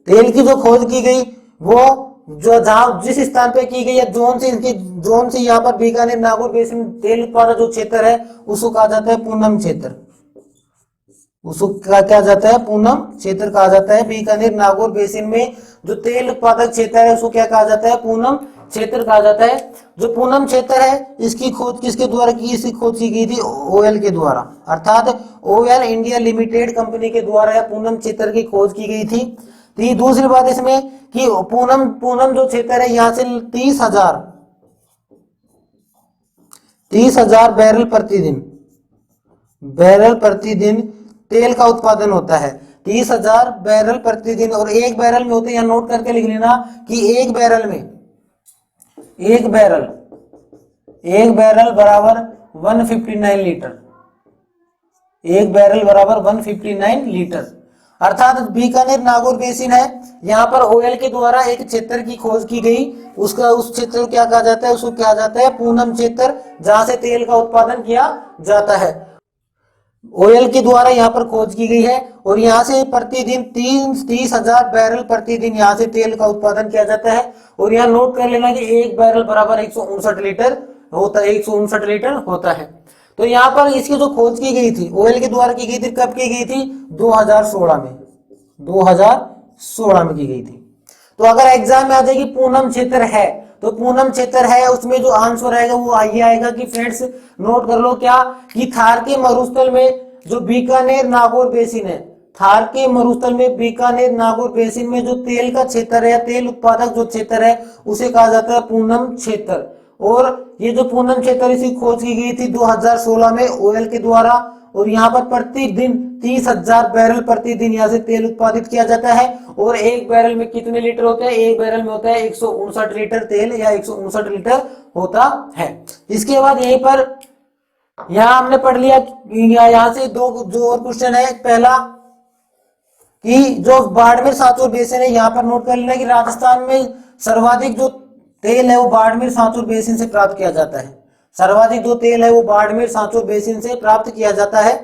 तेल की जो खोज की गई वो जो जहां जिस स्थान पे की गई है जोन से, इनकी जोन से यहाँ पर बीकानेर नागौर बेसिन तेल उत्पादक जो क्षेत्र है उसको कहा जाता है पूनम क्षेत्र। उसको क्या जाता है? पूनम क्षेत्र कहा जाता है। बीकानेर नागौर बेसिन में जो तेल उत्पादक क्षेत्र है उसको क्या कहा जाता है? पूनम क्षेत्र कहा जाता है। जो पूनम क्षेत्र है इसकी खोज किसके द्वारा की? इसकी खोज की गई थी ओएल के द्वारा, अर्थात ओएल इंडिया लिमिटेड कंपनी के द्वारा पूनम क्षेत्र की खोज की गई थी। तो दूसरी बात इसमें कि पूनम जो क्षेत्र है यहाँ से 30,000 बैरल प्रतिदिन तेल का उत्पादन होता है। 30,000 बैरल प्रतिदिन, और एक बैरल में होते हैं, यहाँ नोट करके लिख लेना कि एक बैरल बराबर 159 लीटर, एक बैरल बराबर 159 लीटर। अर्थात बीकानेर नागौर बेसिन है, यहाँ पर ओएल के द्वारा एक क्षेत्र की खोज की गई, उसका उस क्षेत्र को क्या कहा जाता है? उसको कहा जाता है पूनम क्षेत्र, जहां से तेल का उत्पादन किया जाता है। ओएल के द्वारा यहाँ पर खोज की गई है और यहाँ से प्रतिदिन 30,000 बैरल प्रतिदिन यहाँ से तेल का उत्पादन किया जाता है। और यहाँ नोट कर लेना कि एक बैरल बराबर 159 लीटर होता है, 159 लीटर होता है। तो यहाँ पर इसकी जो खोज की गई थी ओएल के द्वारा की गई थी, कब की गई थी? 2016 में, 2016 में की गई थी। तो अगर एग्जाम में आ जाएगी पूनम क्षेत्र है, तो पूनम क्षेत्र है उसमें जो आंसर आएगा वो ये आएगा कि फ्रेंड्स नोट कर लो क्या कि थार के मरुस्थल में जो बीकानेर नागौर बेसिन है, थार के मरुस्थल में बीकानेर नागौर बेसिन में जो तेल का क्षेत्र है, तेल उत्पादक जो क्षेत्र है उसे कहा जाता है पूनम क्षेत्र। और ये जो पूनम क्षेत्र इसकी खोज की गई थी 2016 में ओएल के द्वारा, और यहाँ पर प्रतिदिन 30,000 बैरल प्रतिदिन यहाँ से तेल उत्पादित किया जाता है। और एक बैरल में कितने लीटर होते हैं? एक बैरल में होता है 159 लीटर तेल या 159 लीटर होता है। इसके बाद यहीं पर यहाँ हमने पढ़ लिया, यहाँ से दो जो और क्वेश्चन है। पहला कि जो बाड़मेर सांचौर बेसिन है, यहाँ पर नोट कर लेना कि राजस्थान में सर्वाधिक जो तेल है वो बाड़मेर सांचौर बेसिन से प्राप्त किया जाता है। सर्वाधिक जो तेल है वो बाड़मेर सांचौर बेसिन से प्राप्त किया जाता है।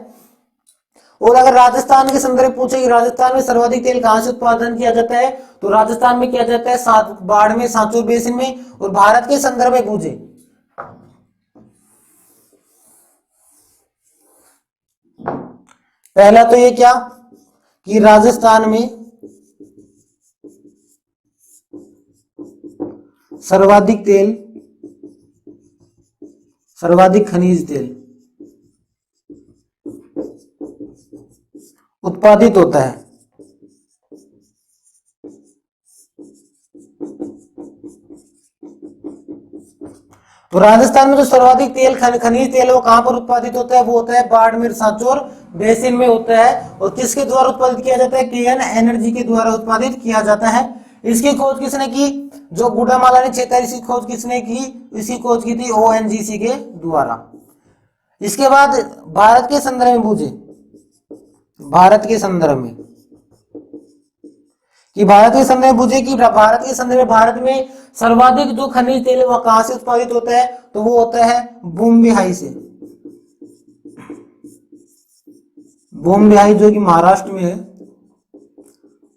और अगर राजस्थान के संदर्भ पूछे कि राजस्थान में सर्वाधिक तेल कहां से उत्पादन किया जाता है, तो राजस्थान में किया जाता है बाड़मेर सांचौर बेसिन में। और भारत के संदर्भ में पूछे पहला तो ये क्या कि राजस्थान में सर्वाधिक तेल, सर्वाधिक खनिज तेल उत्पादित होता है। तो राजस्थान में जो सर्वाधिक तेल खनिज तेल है वो कहां पर उत्पादित होता है? वो होता है बाड़मेर सांचौर बेसिन में होता है। और किसके द्वारा उत्पादित किया जाता है? केएन एनर्जी के द्वारा उत्पादित किया जाता है। इसकी खोज किसने की? जो गुड़ामालानी क्षेत्र है इसकी खोज किसने की? इसकी खोज की थी ओएनजीसी के द्वारा। इसके बाद भारत के संदर्भ में पूछे, भारत के संदर्भ में कि भारत के संदर्भ में पूछे कि भारत के संदर्भ में भारत में सर्वाधिक जो खनिज तेल है वह कहां से उत्पादित होता है? तो वो होता है बूमबिहाई से। बूमबिहाई जो कि महाराष्ट्र में है।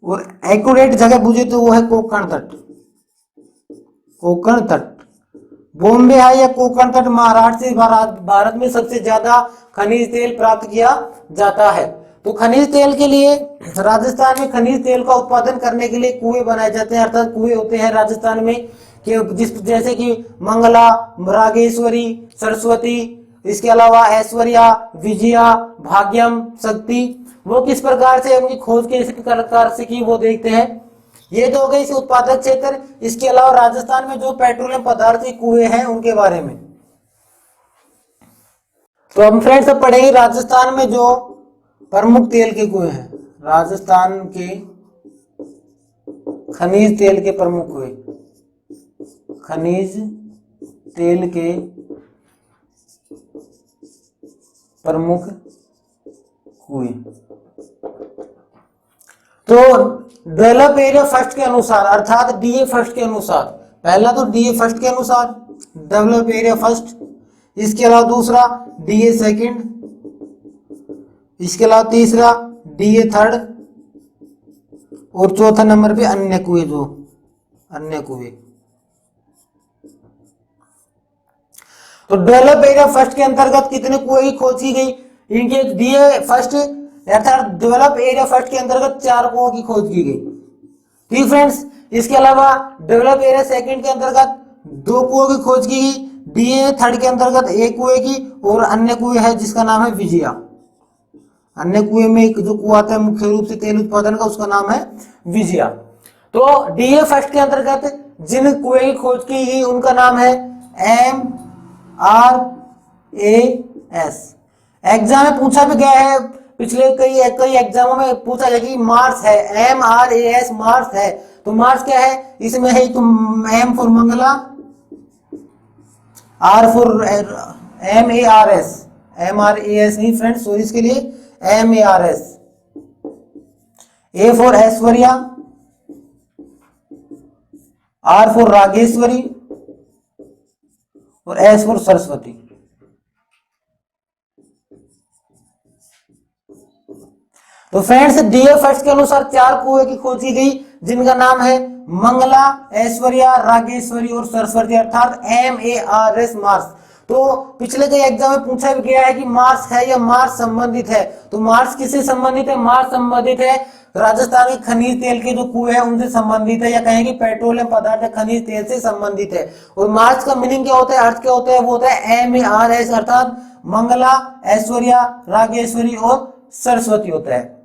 और एक्यूरेट जगह पूछे तो वो है कोंकण तट, कोंकण तट। बूमबिहाई या कोंकण तट महाराष्ट्र से भारत में सबसे ज्यादा खनिज तेल प्राप्त किया जाता है। तो खनिज तेल के लिए राजस्थान में खनिज तेल का उत्पादन करने के लिए कुएं बनाए जाते हैं, अर्थात कुएं होते हैं राजस्थान में कि जिस जैसे कि मंगला, रागेश्वरी, सरस्वती, इसके अलावा ऐश्वर्या, विजया, भाग्यम, शक्ति। वो किस प्रकार से उनकी खोज किस प्रकार से की वो देखते हैं। ये तो हो गए इस उत्पादक क्षेत्र। इसके अलावा राजस्थान में जो पेट्रोलियम पदार्थ के कुएं हैं उनके बारे में। तो हम फ्रेंड्स अब पढ़ेंगे राजस्थान में जो प्रमुख तेल के कुएं हैं, राजस्थान के खनिज तेल के प्रमुख कुएं, खनिज तेल के प्रमुख कुएं। तो डेवलप एरिया फर्स्ट के अनुसार, अर्थात डीए फर्स्ट के अनुसार, पहला तो डीए फर्स्ट के अनुसार डेवलप एरिया फर्स्ट, इसके अलावा दूसरा डीए सेकंड, इसके अलावा तीसरा डीए थर्ड, और चौथा नंबर पे अन्य कुएं, जो अन्य कुएं। तो डेवलप एरिया फर्स्ट के अंतर्गत कितने कुएं की खोज की गई? इनके डीए फर्स्ट अर्थात डेवलप एरिया फर्स्ट के अंतर्गत 4 कुओं की खोज की गई। ठीक फ्रेंड्स, इसके अलावा डेवलप एरिया सेकंड के अंतर्गत 2 कुओं की खोज की गई, डीए थर्ड के अंतर्गत 1 कुएं की, और अन्य कुएं है जिसका नाम है विजया। अन्य कुएं में एक जो कुआं आता है मुख्य रूप से तेल उत्पादन का, उसका नाम है विजया। तो डीए फर्स्ट के अंतर्गत जिन कुएं की खोज की गई उनका नाम है MRAS। एग्जाम में पूछा भी गया है, पिछले कई एग्जामों में पूछा गया कि मार्स है, MRAS मार्स है। तो मार्स क्या है? इसमें है तो M for Mangala, R for MARS, MRAS नहीं फ्रेंड्स, सॉरी इसके लिए MARS, A for Aishwarya, R for Rageshwari, और S फॉर सरस्वती। तो फ्रेंड्स डीए फर्स्ट के अनुसार 4 कुएं की खोज की गई जिनका नाम है मंगला, ऐश्वर्या, रागेश्वरी और सरस्वती, अर्थात MARS मार्स। तो पिछले कई एग्जाम में पूछा भी गया है कि मार्स है या मार्स संबंधित है। तो मार्स किससे संबंधित है? मार्स संबंधित है राजस्थान के खनिज तेल के जो कुएं हैं उनसे संबंधित है, या कहें कि पेट्रोलियम पदार्थ खनिज तेल से संबंधित है। और मार्स का मीनिंग क्या होता है, अर्थ क्या होता है? वो होता है MARS, अर्थात मंगला, ऐश्वर्या, रागेश्वरी और सरस्वती होता है।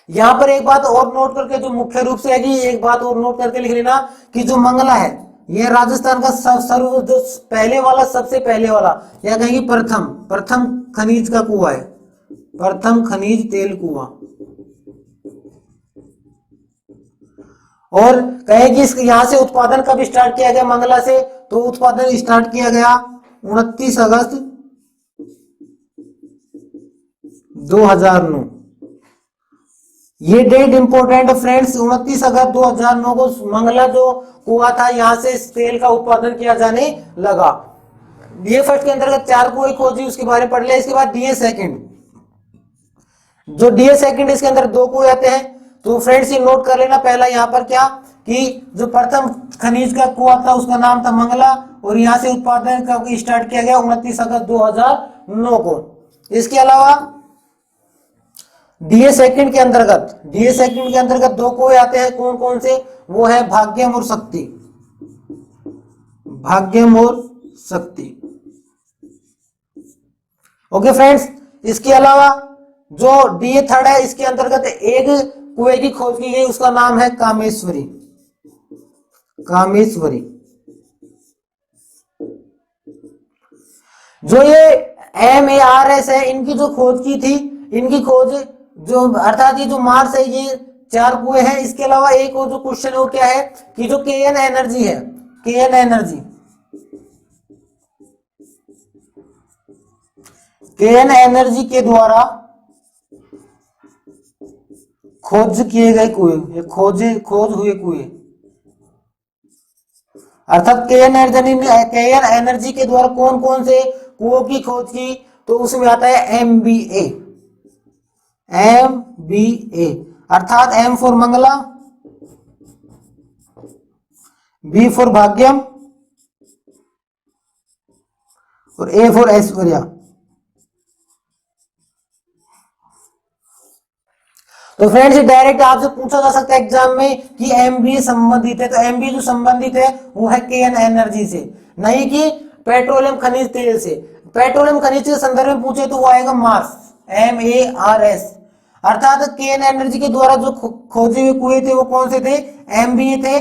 यहां पर एक बात और नोट करके जो मुख्य रूप से है कि एक बात और नोट करके लिख लेना कि जो मंगला है ये राजस्थान का सर्व जो पहले वाला, सबसे पहले वाला, या कहेंगे प्रथम खनिज का कुआं है, प्रथम खनिज तेल कुआं। और कहें कि यहां से उत्पादन कब स्टार्ट किया गया मंगला से? तो उत्पादन स्टार्ट किया गया 29 अगस्त 2009। ये डेट इंपॉर्टेंट फ्रेंड्स, 29 अगस्त 2009 को मंगला जो कुआं था यहां से तेल का उत्पादन किया जाने लगा। डीए फर्स्ट के अंतर्गत 4 कुएं खोजी, उसके बारे में पढ़ लिया। इसके बाद डीए सेकंड, जो डीए सेकंड इसके अंदर 2 कुएं आते हैं। तो फ्रेंड्स ये नोट कर लेना, पहला यहाँ पर क्या कि जो प्रथम खनिज का कुआं था उसका नाम था मंगला, और यहां से उत्पादन का स्टार्ट किया गया 29 अगस्त 2009 को। इसके अलावा डीए सेकंड के अंतर्गत 2 कुएं आते हैं। कौन कौन से? वो है भाग्यम और शक्ति, भाग्यम और शक्ति। ओके फ्रेंड्स, इसके अलावा जो डीए थर्ड है इसके अंतर्गत एक कुएं की खोज की गई, उसका नाम है कामेश्वरी, कामेश्वरी। जो ये MARS है इनकी जो खोज की थी, इनकी खोज जो अर्थात ये जो मार्स है ये 4 कुएं हैं। इसके अलावा एक और जो क्वेश्चन है वो क्या है कि जो KN एनर्जी है, KN एनर्जी के द्वारा खोज किए गए कुएं, खोज हुए कुएं, अर्थात KN एनर्जी के द्वारा कौन कौन से कुओं की खोज की? तो उसमें आता है MBA, अर्थात M for Mangala, B for Bhagyam और A फॉर ऐश्वर्या। तो फ्रेंड्स डायरेक्ट आपसे पूछा जा सकता है एग्जाम में कि एमबीए संबंधित है, तो एमबीए जो संबंधित है वो है केन एनर्जी से, नहीं कि पेट्रोलियम खनिज तेल से। पेट्रोलियम खनिज के संदर्भ में पूछे तो वो आएगा मार्स, MARS। अर्थात केन एनर्जी के द्वारा जो खोजे हुए कुएं थे वो कौन से थे, एमबीए थे,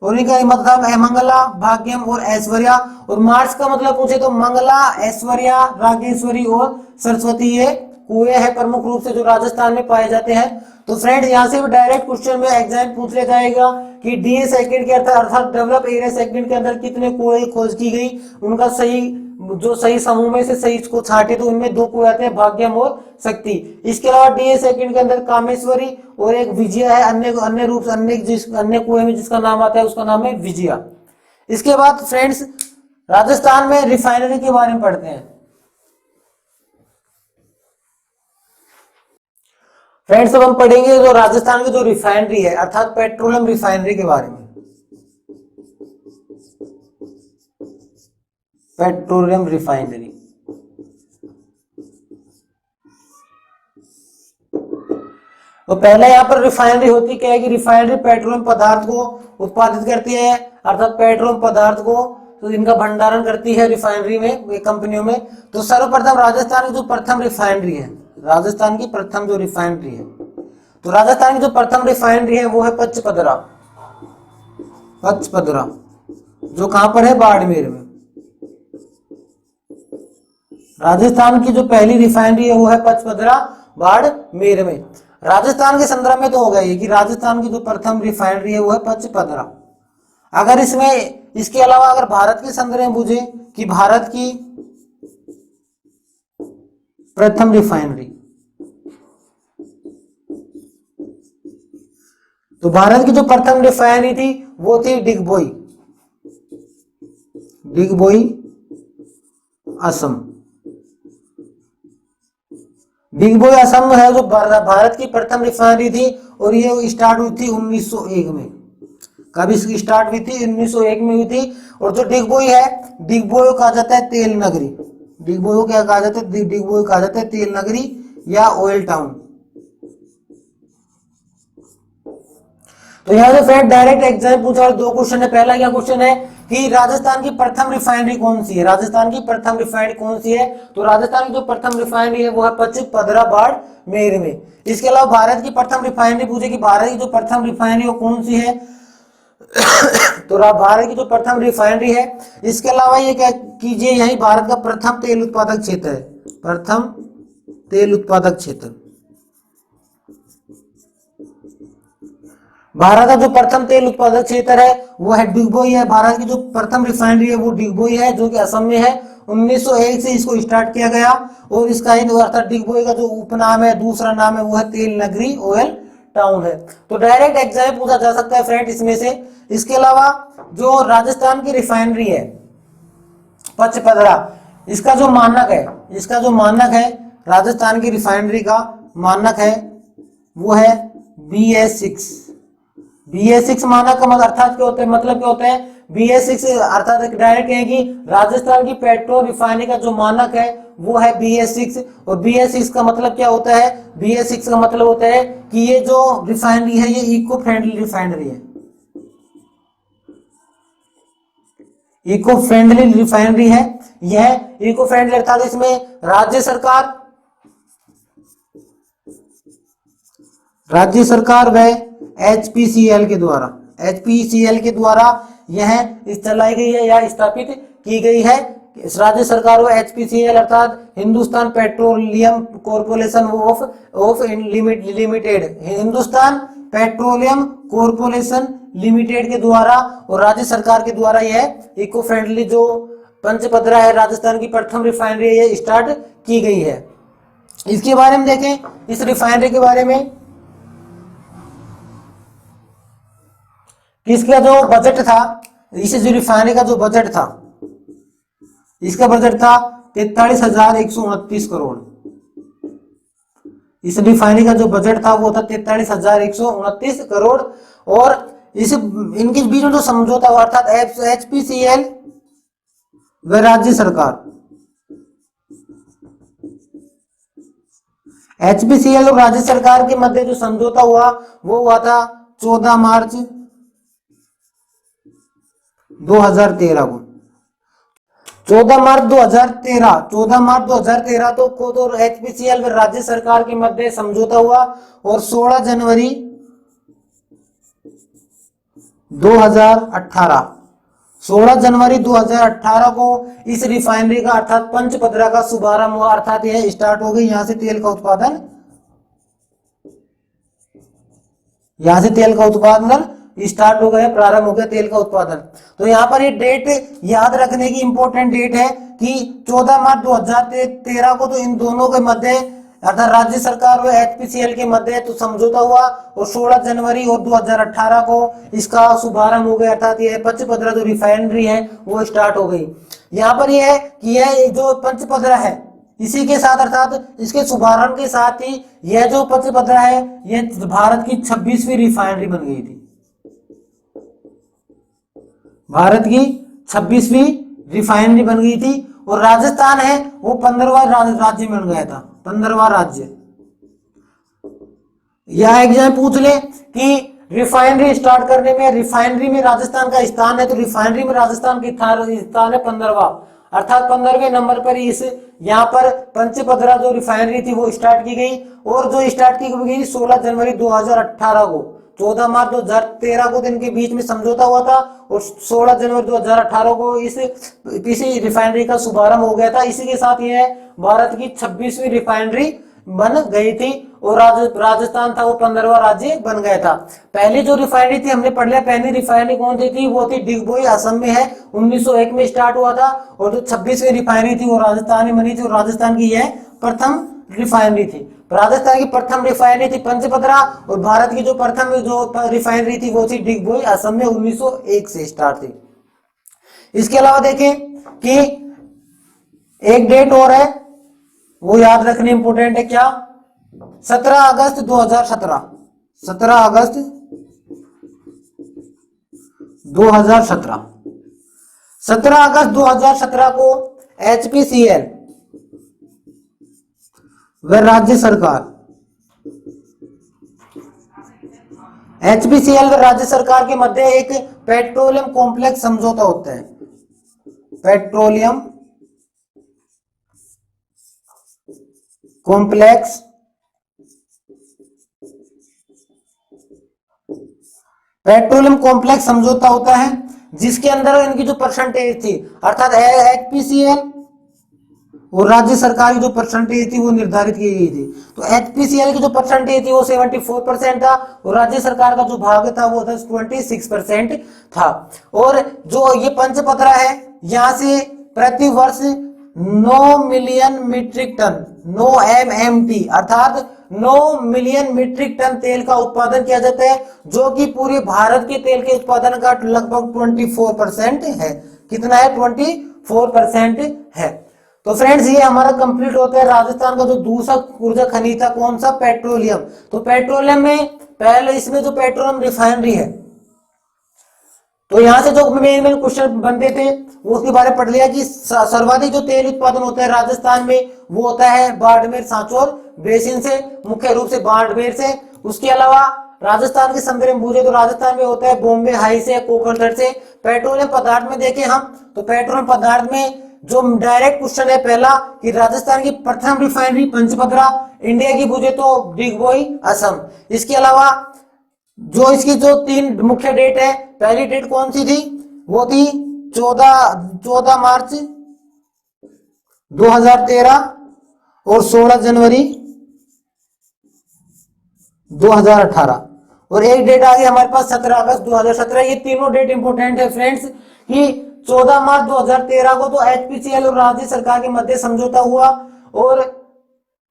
और इनका मतलब है मंगला, भाग्यम और ऐश्वर्या। और मार्स का मतलब पूछे तो मंगला, ऐश्वर्या, रागेश्वरी और सरस्वती, ये कुएं हैं प्रमुख रूप से जो राजस्थान में पाए जाते हैं। तो फ्रेंड्स यहाँ से डायरेक्ट क्वेश्चन में एग्जाम पूछ लिया जाएगा कि डीए सेकंड के अर्थात डेवलप एरिया सेकंड के अंदर कितने कुएं खोज की गई, उनका सही जो सही समूह में से सही को छांटे तो उनमें 2 कुएं आते हैं, भाग्यम और शक्ति। इसके अलावा डीए सेकंड के अंदर कामेश्वरी और एक विजया है, अन्य रूप अन्य कुएं में जिसका नाम आता है उसका नाम है विजया। इसके बाद फ्रेंड्स राजस्थान में रिफाइनरी के बारे में पढ़ते हैं। फ्रेंड्स अब हम पढ़ेंगे जो राजस्थान की जो रिफाइनरी है अर्थात पेट्रोलियम रिफाइनरी के बारे में। पेट्रोलियम रिफाइनरी, तो पहले यहाँ पर रिफाइनरी होती क्या है कि रिफाइनरी पेट्रोलियम पदार्थ को उत्पादित करती है, अर्थात पेट्रोलियम पदार्थ को तो इनका भंडारण करती है रिफाइनरी में, कंपनियों में। तो सर्वप्रथम राजस्थान की जो प्रथम रिफाइनरी है, राजस्थान की प्रथम जो रिफाइनरी है, तो राजस्थान की जो प्रथम रिफाइनरी है वो है पचपदरा। पचपदरा जो कहां पर है, बाड़मेर में। राजस्थान की जो पहली रिफाइनरी है वो है पचपदरा, बाड़मेर में। राजस्थान के संदर्भ में तो होगा ये कि राजस्थान की जो प्रथम रिफाइनरी है वो है पचपदरा। अगर इसमें इसके अलावा अगर भारत के संदर्भ में पूछे कि भारत की प्रथम रिफाइनरी, तो भारत की जो प्रथम रिफाइनरी थी वो थी डिगबोई, डिगबोई असम। डिगबोई असम है जो भारत की प्रथम रिफाइनरी थी और ये स्टार्ट हुई थी 1901 में। कब इसकी स्टार्ट हुई थी, 1901 में हुई थी। और जो डिगबोई है, डिगबोई कहा जाता है तेल नगरी, डिगबोई को क्या कहा जाता है, डिगबोई कहा जाता है तेल नगरी या ऑयल टाउन। तो यहां से फ्रेंड डायरेक्ट एग्जाम पूछा, 2 क्वेश्चन है। पहला क्या क्वेश्चन है कि राजस्थान की प्रथम रिफाइनरी कौन सी है, राजस्थान की प्रथम रिफाइनरी कौन सी है, तो राजस्थान की जो प्रथम रिफाइनरी है वो है पचपदरा, बाड़मेर में। इसके अलावा भारत की प्रथम रिफाइनरी पूछे कि भारत की जो प्रथम रिफाइनरी वो कौन सी है, तो भारत की जो प्रथम रिफाइनरी है। इसके अलावा ये क्या कीजिए, यही भारत का प्रथम तेल उत्पादक क्षेत्र है, प्रथम तेल उत्पादक क्षेत्र। भारत का जो प्रथम तेल उत्पादक क्षेत्र है वो है डिगबोई है। भारत की जो प्रथम रिफाइनरी है वो डिगबोई है जो कि असम में है। 1901 से इसको स्टार्ट किया गया और इसका अर्थात डिगबोई का जो उपनाम है, दूसरा नाम है वो है तेल नगरी, ऑयल टाउन है। तो डायरेक्ट एग्जाम पूछा जा सकता है फ्रेंड इसमें से। इसके अलावा जो राजस्थान की रिफाइनरी है पचपदरा, इसका जो मानक है, इसका जो मानक है राजस्थान की रिफाइनरी का मानक है वो है BS6। BS6 मानक का मतलब अर्थात क्या होता है, मतलब क्या होता है, BS6 अर्थात डायरेक्ट है कि राजस्थान की पेट्रोल रिफाइनरी का जो मानक है वो है BS6। और BS6 का मतलब क्या होता है, BS6 का मतलब होता है कि ये जो रिफाइनरी है ये इको फ्रेंडली रिफाइनरी है, इको फ्रेंडली रिफाइनरी है। यह इको फ्रेंडली अर्थात इसमें राज्य सरकार व HPCL के द्वारा यह चलाई गई है या स्थापित की गई है। राज्य सरकार व HPCL अर्थात Hindustan petroleum corporation of limited, Hindustan petroleum corporation limited के द्वारा और राज्य सरकार के द्वारा यह इको फ्रेंडली जो पंचपदरा है राजस्थान की प्रथम रिफाइनरी है ये स्टार्ट की गई है। इसके बारे में देखें, इस रिफाइनरी के बारे में इसका जो बजट था, इस जो रिफाइनरी का जो बजट था, इसका बजट था 43,129 करोड़। इस रिफाइनरी का जो बजट था वो था 43,129 करोड़। और इस इनके बीच में जो समझौता हुआ अर्थात HPCL व राज्य सरकार, एचपीसीएल और राज्य सरकार के मध्य जो समझौता हुआ वो हुआ था 14 मार्च 2013 को। 14 मार्च 2013 तो खुद और एचपीसीएल व राज्य सरकार के मध्य समझौता हुआ और 16 जनवरी 2018 को इस रिफाइनरी का अर्थात पंचपदरा का शुभारंभ हुआ, अर्थात यह स्टार्ट हो गई। यहां से तेल का उत्पादन स्टार्ट हो गया, प्रारंभ हो गया तेल का उत्पादन। तो यहाँ पर ये डेट याद रखने की इंपॉर्टेंट डेट है कि 14 मार्च 2013 को तो इन दोनों के मध्य अर्थात राज्य सरकार व एचपीसीएल के मध्य तो समझौता हुआ और 16 जनवरी और 2018 को इसका शुभारंभ हो गया, अर्थात यह पंचपदरा जो रिफाइनरी है वो स्टार्ट हो गई। यहाँ पर यह है कि यह जो पंचपदरा है इसी के साथ अर्थात इसके शुभारंभ के साथ ही यह जो पंचपदरा है यह भारत की 26वीं रिफाइनरी बन गई थी। भारत की 26वीं रिफाइनरी बन गई थी और राजस्थान है वो 15वां राज्य बन गया था, 15वां राज्य। यह एग्जाम पूछ ले कि रिफाइनरी स्टार्ट करने में रिफाइनरी में राजस्थान का स्थान है, तो रिफाइनरी में राजस्थान की स्थान है 15वां, अर्थात 15वें नंबर पर इस यहाँ पर पंचपदरा जो रिफाइनरी थी वो स्टार्ट की गई और जो स्टार्ट की गई 16 जनवरी 2018 को। 14 मार्च 2013 को दिन के बीच में समझौता हुआ था और 16 जनवरी 2018 को इसी रिफाइनरी का शुभारंभ हो गया था। इसी के साथ यह भारत की 26वीं रिफाइनरी बन गई थी और राजस्थान था वो 15वां राज्य बन गया था। पहली जो रिफाइनरी थी हमने पढ़ लिया, पहली रिफाइनरी कौन सी थी, वो थी डिगबोई, असम में है, 1901 में स्टार्ट हुआ था। और जो 26वीं रिफाइनरी थी वो राजस्थान में बनी थी और राजस्थान की यह प्रथम रिफाइनरी थी। राजस्थान की प्रथम रिफाइनरी थी पंचपदरा और भारत की जो प्रथम जो रिफाइनरी थी वो थी डिगबोई, असम में 1901 से स्टार्ट थी। इसके अलावा देखें कि एक डेट और है वो याद रखनी इंपोर्टेंट है, क्या, 17 अगस्त 2017 17 अगस्त 2017 17 अगस्त 2017 को एचपीसीएल व राज्य सरकार के मध्य एक पेट्रोलियम कॉम्प्लेक्स समझौता होता है। पेट्रोलियम कॉम्प्लेक्स समझौता होता है जिसके अंदर इनकी जो परसेंटेज थी अर्थात एचपीसीएल और राज्य सरकार की जो परसेंटेज थी वो निर्धारित की गई थी। तो एचपीसीएल की जो परसेंटेज थी वो 74% था और राज्य सरकार का जो भाग था वो 26% था। और जो ये पंचपदरा है यहाँ से प्रति वर्ष 9 मिलियन मीट्रिक टन 9 MMT अर्थात 9 मिलियन मीट्रिक टन तेल का उत्पादन किया जाता है, जो कि पूरे भारत के तेल के उत्पादन का लगभग 24% है। कितना है, 24% है। तो फ्रेंड्स ये हमारा कंप्लीट होता है राजस्थान का जो दूसरा ऊर्जा खनिज था, कौन सा, पेट्रोलियम। तो पेट्रोलियम में पहले इसमें जो पेट्रोलियम रिफाइनरी है तो यहां से जो मेन क्वेश्चन बनते थे वो उसके बारे में पढ़ लिया कि सर्वाधिक जो तेल उत्पादन होता है राजस्थान में वो होता है बाड़मेर सांचौर बेसिन से, मुख्य रूप से बाड़मेर से। उसके अलावा राजस्थान के समुद्र में पूछे तो राजस्थान में होता है बॉम्बे हाई से, कोकणगढ़ से। पेट्रोलियम पदार्थ में देखें हम तो पेट्रोलियम पदार्थ में जो डायरेक्ट क्वेश्चन है पहला कि राजस्थान की प्रथम रिफाइनरी पंचपदरा, इंडिया की पूछे तो डिगबोई, असम। इसके अलावा जो इसकी जो 3 मुख्य डेट है, पहली डेट कौन सी थी, वो थी 14 मार्च 2013 और 16 जनवरी 2018 और एक डेट आ गई हमारे पास 17 अगस्त 2017। ये तीनों डेट इंपोर्टेंट है फ्रेंड्स कि 14 मार्च 2013 को तो एचपीसीएल और राज्य सरकार के मध्य समझौता हुआ और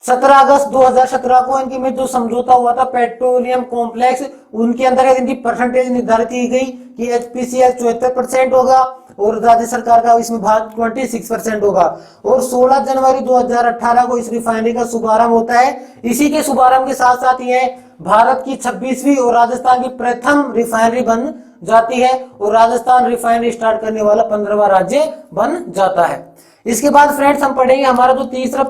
17 अगस्त 2017 को इनके में जो समझौता हुआ था पेट्रोलियम कॉम्प्लेक्स, उनके अंदर इनकी परसेंटेज निर्धारित की गई कि एचपीसीएल 74% होगा और राज्य सरकार का इसमें भाग 26% होगा। और 16 जनवरी 2018 को इस रिफाइनरी का शुभारंभ होता है। इसी के शुभारंभ के साथ साथ यह भारत की 26वीं और राजस्थान की प्रथम रिफाइनरी बन जाती है और राजस्थान रिफाइनरी स्टार्ट करने वाला 15वां राज्य बन जाता है। इसके बाद फ्रेंड्स हम पढ़ेंगे हमारा जो तीसरा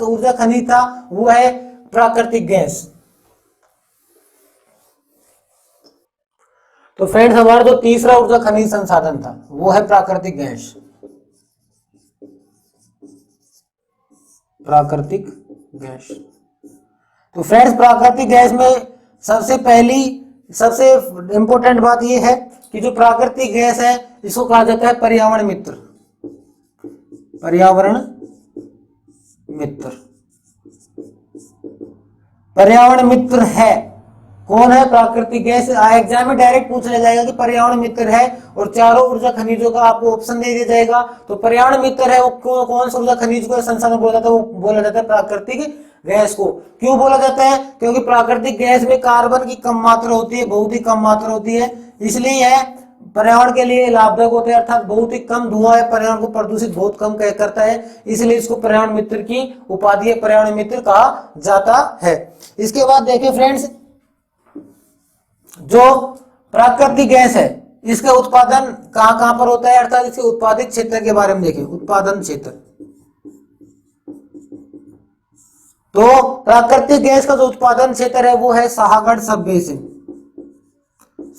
ऊर्जा खनिज था वो है प्राकृतिक गैस। तो फ्रेंड्स हमारा जो तीसरा ऊर्जा खनिज संसाधन था वो है प्राकृतिक गैस। प्राकृतिक गैस। तो फ्रेंड्स प्राकृतिक गैस में सबसे इंपॉर्टेंट बात यह है कि जो प्राकृतिक गैस है इसको कहा जाता है पर्यावरण मित्र। पर्यावरण मित्र। पर्यावरण मित्र है कौन है? प्राकृतिक गैस। एग्जाम में डायरेक्ट पूछा जाएगा कि पर्यावरण मित्र है और चारों ऊर्जा खनिजों का आपको ऑप्शन दे दिया जाएगा। तो पर्यावरण मित्र है वो कौन सा ऊर्जा खनिज को संसाधन बोला जाता है? वो बोला जाता है प्राकृतिक गैस को। क्यों बोला जाता है? क्योंकि प्राकृतिक गैस में कार्बन की कम मात्रा होती है, बहुत ही कम मात्रा होती है, इसलिए यह पर्यावरण के लिए लाभदायक होते हैं, अर्थात बहुत ही कम धुआं है, पर्यावरण को प्रदूषित बहुत कम करता है, इसलिए इसको पर्यावरण मित्र की उपाधि पर्यावरण मित्र कहा जाता है। इसके बाद देखिए फ्रेंड्स, जो प्राकृतिक गैस है इसका उत्पादन कहां पर होता है, अर्थात इसके उत्पादित क्षेत्र के बारे में देखिए। उत्पादन क्षेत्र। तो प्राकृतिक गैस का जो उत्पादन क्षेत्र है वो है शाहगढ़ सब बेसिन।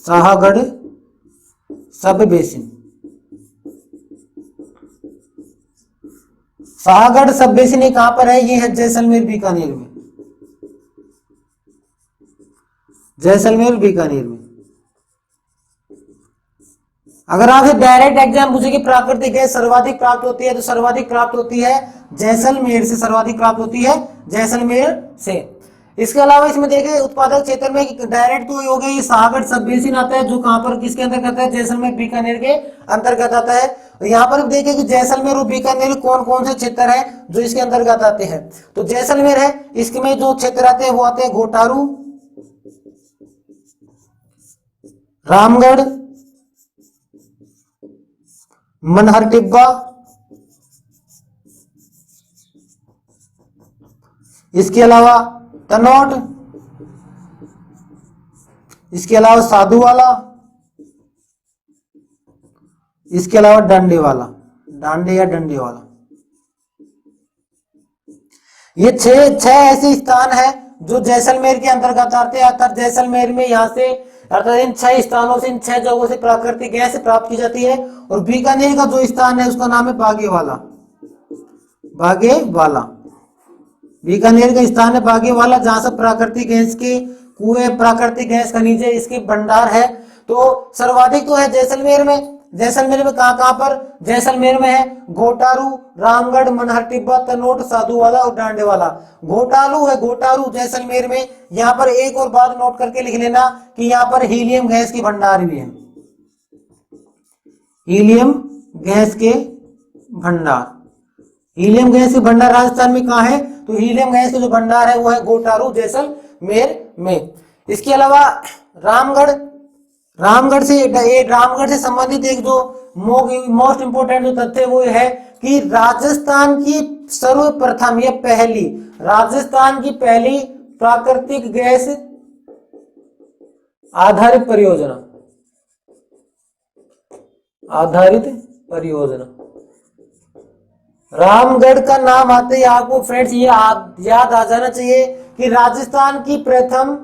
शाहगढ़ सब बेसिन। शाहगढ़ सब बेसिन ये कहां पर है? ये है जैसलमेर बीकानेर में। जैसलमेर बीकानेर में। अगर आपसे डायरेक्ट एग्जाम पूछे कि प्राकृतिक गैस सर्वाधिक प्राप्त होती है तो सर्वाधिक प्राप्त होती है जैसलमेर से, सर्वाधिक प्राप्त होती है जैसलमेर से। इसके अलावा इसमें देखिए उत्पादक क्षेत्र में डायरेक्ट तो हो गया ये शाहगढ़ सब बेसिन आता है, जो कहां पर किसके अंतर्गत है? जैसलमेर बीकानेर के अंतर्गत आता है। यहाँ पर देखिए कि जैसलमेर और बीकानेर कौन कौन से क्षेत्र है जो इसके अंतर्गत आते हैं। तो जैसलमेर है, इसमें जो क्षेत्र आते हैं वो आते हैं घोटारू, रामगढ़, मनहर टिब्बा, इसके अलावा तनोट, इसके अलावा साधुवाला, इसके अलावा डांडेवाला, डांडे या डंडेवाला। ये छह ऐसे स्थान है जो जैसलमेर के अंतर्गत आते हैं। अर्थात जैसलमेर में यहाँ से अर्थात इन 6 स्थानों से, इन 6 जगहों से प्राकृतिक गैस प्राप्त की जाती है। और बीकानेर का जो स्थान है उसका नाम है बागेवाला। बागेवाला, बीकानेर का स्थान है बागेवाला, जहां से प्राकृतिक गैस के कुएं, प्राकृतिक गैस खनिज है, इसके भंडार है। तो सर्वाधिक तो है जैसलमेर में। जैसलमेर में कहां पर? जैसलमेर में है घोटारू, रामगढ़, मनहर टिब्बा, तनोट, साधुवाला और डांडेवाला। घोटालू है, घोटारू जैसलमेर में। यहाँ पर एक और बात नोट करके लिख लेना कि यहाँ पर हीलियम गैस के भंडार भी है। हीलियम गैस के भंडार। हीलियम गैस के भंडार राजस्थान में कहाँ है? तो हीलियम गैस के जो भंडार है वो है घोटारू जैसलमेर में। इसके अलावा रामगढ़ से संबंधित एक जो मोस्ट इंपोर्टेंट जो तथ्य वो है कि राजस्थान की सर्वप्रथम, ये पहली, राजस्थान की पहली प्राकृतिक गैस आधारित परियोजना। रामगढ़ का नाम आते ही आपको फ्रेंड्स ये याद आ जाना चाहिए कि राजस्थान की प्रथम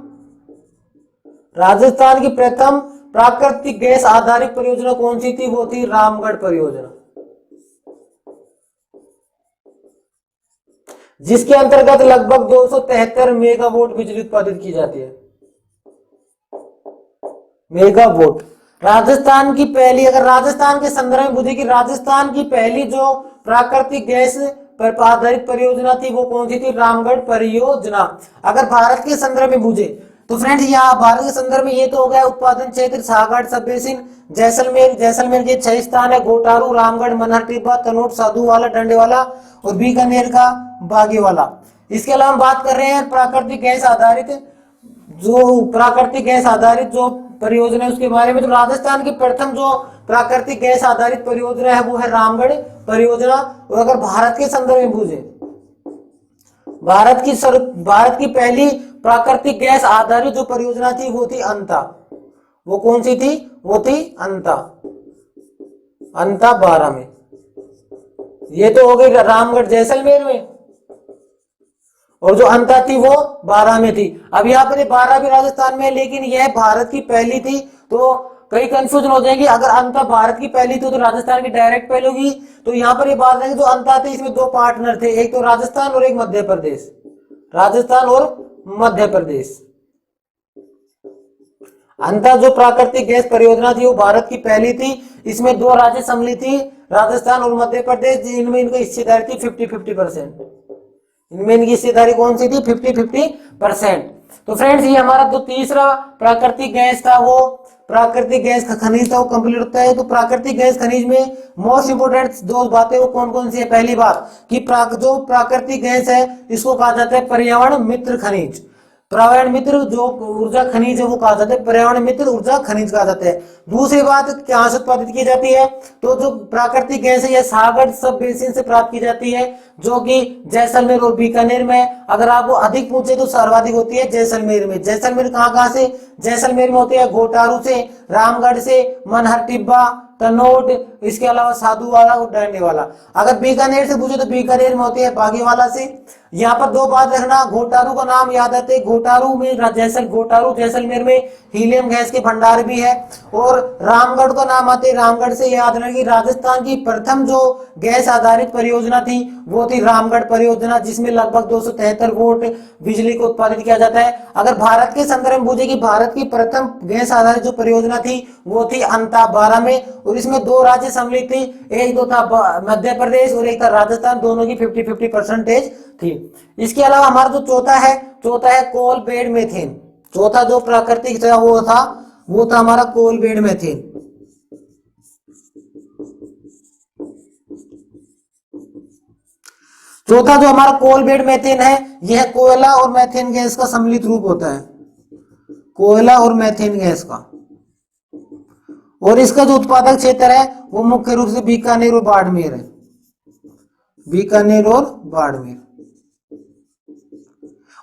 प्राकृतिक गैस आधारित परियोजना कौन सी थी? वो थी रामगढ़ परियोजना, जिसके अंतर्गत लगभग 273 मेगावाट बिजली उत्पादित की जाती है। मेगावाट। राजस्थान की पहली, अगर राजस्थान के संदर्भ में बुझे कि राजस्थान की पहली जो प्राकृतिक गैस पर आधारित परियोजना थी वो कौन सी थी? रामगढ़ परियोजना। अगर भारत के संदर्भ में बुझे तो फ्रेंड्स यहाँ भारत के संदर्भ में ये तो हो गया उत्पादन क्षेत्र, शाहगढ़ सब बेसिन, जैसलमेर के 6 स्थान है घोटारू, रामगढ़, मनहर टिब्बा, तनोट, साधुवाला, डंडेवाला और बीकानेर का बागेवाला। इसके अलावा हम बात कर रहे हैं प्राकृतिक गैस आधारित जो परियोजना है उसके बारे में। तो राजस्थान की प्रथम जो प्राकृतिक गैस आधारित परियोजना है वो है रामगढ़ परियोजना। और अगर भारत के संदर्भ में पूछे, भारत की पहली प्राकृतिक गैस आधारित जो परियोजना थी वो थी अंता। वो कौन सी थी? वो थी अंता 12 में। ये तो हो गई रामगढ़ जैसलमेर में, और जो अंता थी वो 12 में थी। अब यहाँ पर 12 भी राजस्थान में है, लेकिन यह भारत की पहली थी, तो कई कंफ्यूजन हो जाएंगे। अगर अंता भारत की पहली थी तो राजस्थान की डायरेक्ट पहले होगी। तो यहाँ पर ये बात है कि जो अंता थी इसमें दो पार्टनर थे, एक तो राजस्थान और एक मध्य प्रदेश, राजस्थान और मध्य प्रदेश। अंता जो प्राकृतिक गैस परियोजना थी वो भारत की पहली थी, इसमें दो राज्य सम्मिलित थी, राजस्थान और मध्य प्रदेश, इनमें इनको हिस्सेदारी थी 50-50%। इनमें इनकी हिस्सेदारी कौन सी थी? 50-50%। तो फ्रेंड्स ये हमारा जो तीसरा प्राकृतिक गैस था वो प्राकृतिक गैस का खनिज था वो कंप्लीट होता है। तो प्राकृतिक गैस खनिज में मोस्ट इंपोर्टेंट दो बातें वो कौन कौन सी है? पहली बात कि जो प्राकृतिक गैस है इसको कहा जाता है पर्यावरण मित्र खनिज। पर्यावरण मित्र जो ऊर्जा खनिज है वो कहा जाता है पर्यावरण मित्र ऊर्जा खनिज कहा जाता है। दूसरी बात कहाँ से उत्पादित की जाती है? तो जो प्राकृतिक गैस है यह सागर सब बेसिन से प्राप्त की जाती है, जो कि जैसलमेर और बीकानेर में। अगर आपको अधिक पूछे तो सर्वाधिक होती है जैसलमेर में। जैसलमेर कहाँ से? जैसलमेर में होती है घोटारू से, रामगढ़ से, मनहर टिब्बा, तनोट, इसके अलावा साधुवाला और डांडेवाला। अगर बीकानेर से पूछे तो बीकानेर में होती है बागेवाला से। यहाँ पर दो बात रखना, घोटारू का नाम याद आते हैं, घोटारू में घोटारू जैसलमेर में हीलियम गैस के भंडार भी है। और रामगढ़ का नाम आते रामगढ़ से याद रखिए राजस्थान की प्रथम जो गैस आधारित परियोजना थी वो थी रामगढ़ परियोजना, जिसमें लगभग 273 वोल्ट बिजली को उत्पादित किया जाता है। अगर भारत के संदर्भ में पूछे कि भारत की प्रथम गैस आधारित जो परियोजना थी वो थी अंता 12 में, और इसमें दो राज्य सम्मिलित थी, एक तो था मध्य प्रदेश और एक था राजस्थान, दोनों की 50-50% थी। इसके अलावा हमारा जो चौथा है कोल बेड मेथेन। चौथा जो प्राकृतिक था वो था हमारा कोल बेड मेथेन। चौथा जो हमारा कोल बेड मेथेन है यह कोयला और मेथेन गैस का सम्मिलित रूप होता है, कोयला और मेथेन गैस का। और इसका जो उत्पादक क्षेत्र है वो मुख्य रूप से बीकानेर और बाड़मेर है, बीकानेर और बाड़मेर।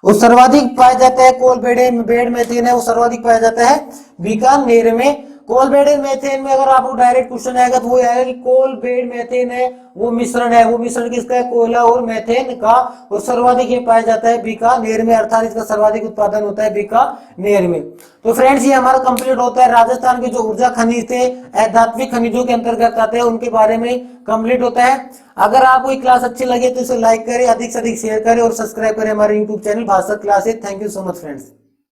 वो सर्वाधिक पाया जाता है कोल बेड मेथेन है वो सर्वाधिक पाया जाता है बीकानेर में। कोल बेड मेथेन में अगर आपको डायरेक्ट क्वेश्चन आएगा तो वो आएगा कि कोल बेड मेथेन है वो मिश्रण है, वो मिश्रण किसका है? कोयला और मेथेन का। और सर्वाधिक ये पाया जाता है बीकानेर में, अर्थात इसका सर्वाधिक उत्पादन होता है बीकानेर में। तो फ्रेंड्स ये हमारा कंप्लीट होता है राजस्थान के जो ऊर्जा खनिज थे अधात्विक खनिजों के अंतर्गत आते हैं उनके बारे में कंप्लीट होता है। अगर आपको ये क्लास अच्छी लगे तो इसे लाइक करें, अधिक से अधिक शेयर करें और सब्सक्राइब करें हमारे YouTube channel Bhaskar classes. Thank you so much friends.